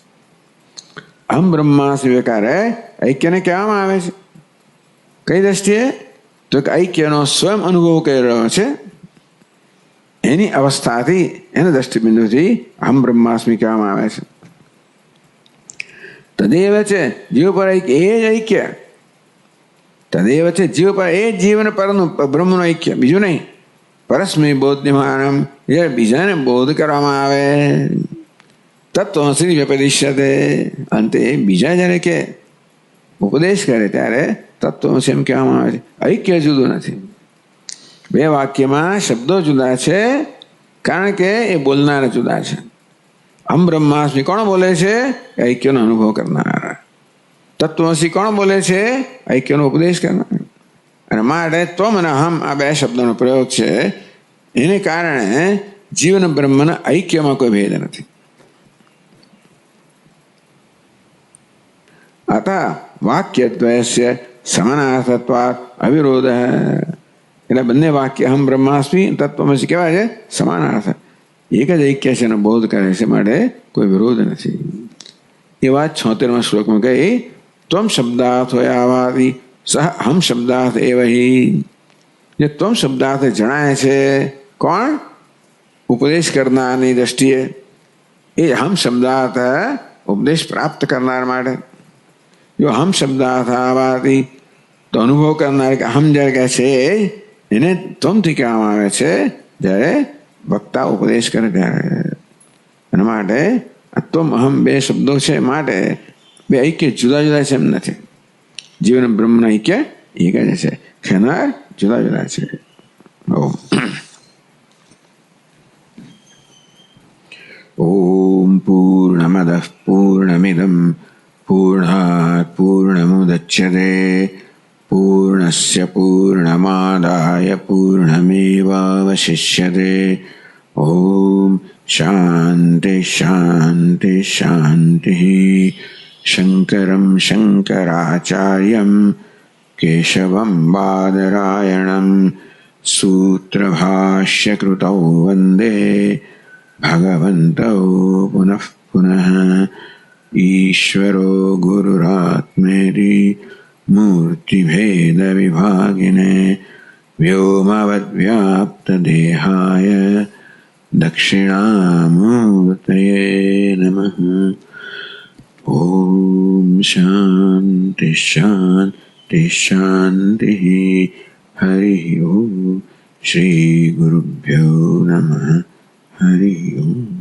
અહમ બ્રહ્માસ્મિ પ્રકારે ઐક્યને કહેવામાં આવે છે કઈ દ્રષ્ટિએ? તો કે ઐક્યનો સ્વયં અનુભવ કરી રહ્યો છે એની અવસ્થાથી, એના દ્રષ્ટિબિંદુથી અહમ બ્રહ્માસ્મિ કહેવામાં આવે છે. તદેવ છે જીવ પર ઐક્ય, એ જ ઐક્ય. તદેવ છે જીવ પર, એ જીવન પરનું બ્રહ્મનું ઐક્ય, બીજું નહીં. પરસ્મૈ બોધ્યમાનમ, એ બીજાને બોધ કરવામાં આવે. તત્વમસી વ્યપદિશ્યતે. અંતે બીજા જ્યારે કે ઉપદેશ કરે ત્યારે તત્વમસી એમ કહેવામાં આવે છે. ઐક્ય જુદું નથી. બે વાક્યમાં શબ્દો જુદા છે કારણ કે એ બોલનારા જુદા છે. અહમ બ્રહ્માસ્મિ કોણ બોલે છે? ઐક્યનો અનુભવ કરનાર. તત્વમસી કોણ બોલે છે? ઐક્યનો ઉપદેશ કરનાર. અને માટે ત્વમ અને અહમ આ બે શબ્દોનો પ્રયોગ છે. એને કારણે જીવન બ્રહ્મના ઐક્યમાં કોઈ ભેદ નથી. અતઃ વાક્યદ્વયસ્ય સમાનાર્થત્વાत् અવિરોધ. એટલે બંને વાક્ય અહમ બ્રહ્માસ્મિ તત્વમસી કેવા છે? સમાનાર્થ. એક જ ઐક્ય છે એનો બોધ કરે છે માટે કોઈ વિરોધ નથી. એ વાત 76મા શ્લોકમાં કહી. ત્વમ શબ્દાર્થ હોયાવાદી સહ હમ શબ્દાર્થ એવ હિ. જે ત્વમ શબ્દાર્થ જણાય છે કોણ? ઉપદેશ કરનારની દ્રષ્ટિએ. એ હમ શબ્દાર્થ ઉપદેશ પ્રાપ્ત કરનાર માટે. જો હમ શબ્દાર્થ આવાદી તો અનુભવ કરનાર કે હમ જ્યારે કહે છે એને ત્વમથી કહેવામાં આવે છે જ્યારે વક્તા ઉપદેશ કરે ત્યારે. એના માટે ત્વમ અહમ બે શબ્દો છે માટે બે ઐક્ય જુદા જુદા છે એમ નથી. જીવન બ્રહ્મના ઐક્ય એક જ છે, ખેનાર જુદા જુદા છે. ઓમ પૂર્ણમદ પૂર્ણમિદમ પૂર્ણાત પૂર્ણમુદચ્યતે પૂર્ણસ્ય પૂર્ણમાદાય પૂર્ણમેવાવશિષ્યતે. ઓમ શાંતિ શાંતિ શાંતિ. શંકરં શંકરાચાર્યં કેશવં બાદરાયણં સૂત્રભાષ્યકૃતૌ વંદે ભગવन्तौ પુનઃ પુનઃ. ઈશ્વરો ગુરુરાત્મેતિ મૂર્તિભેદવિભાગિને વ્યોમવદ્વ્યાપ્તદેહાય દક્ષિણામૂર્તયે નમઃ. ઓમ શાંતિ શાંતિ શાંતિ. હરિ ઓમ. શ્રી ગુરુભ્યો નમઃ. હરિ ઓમ.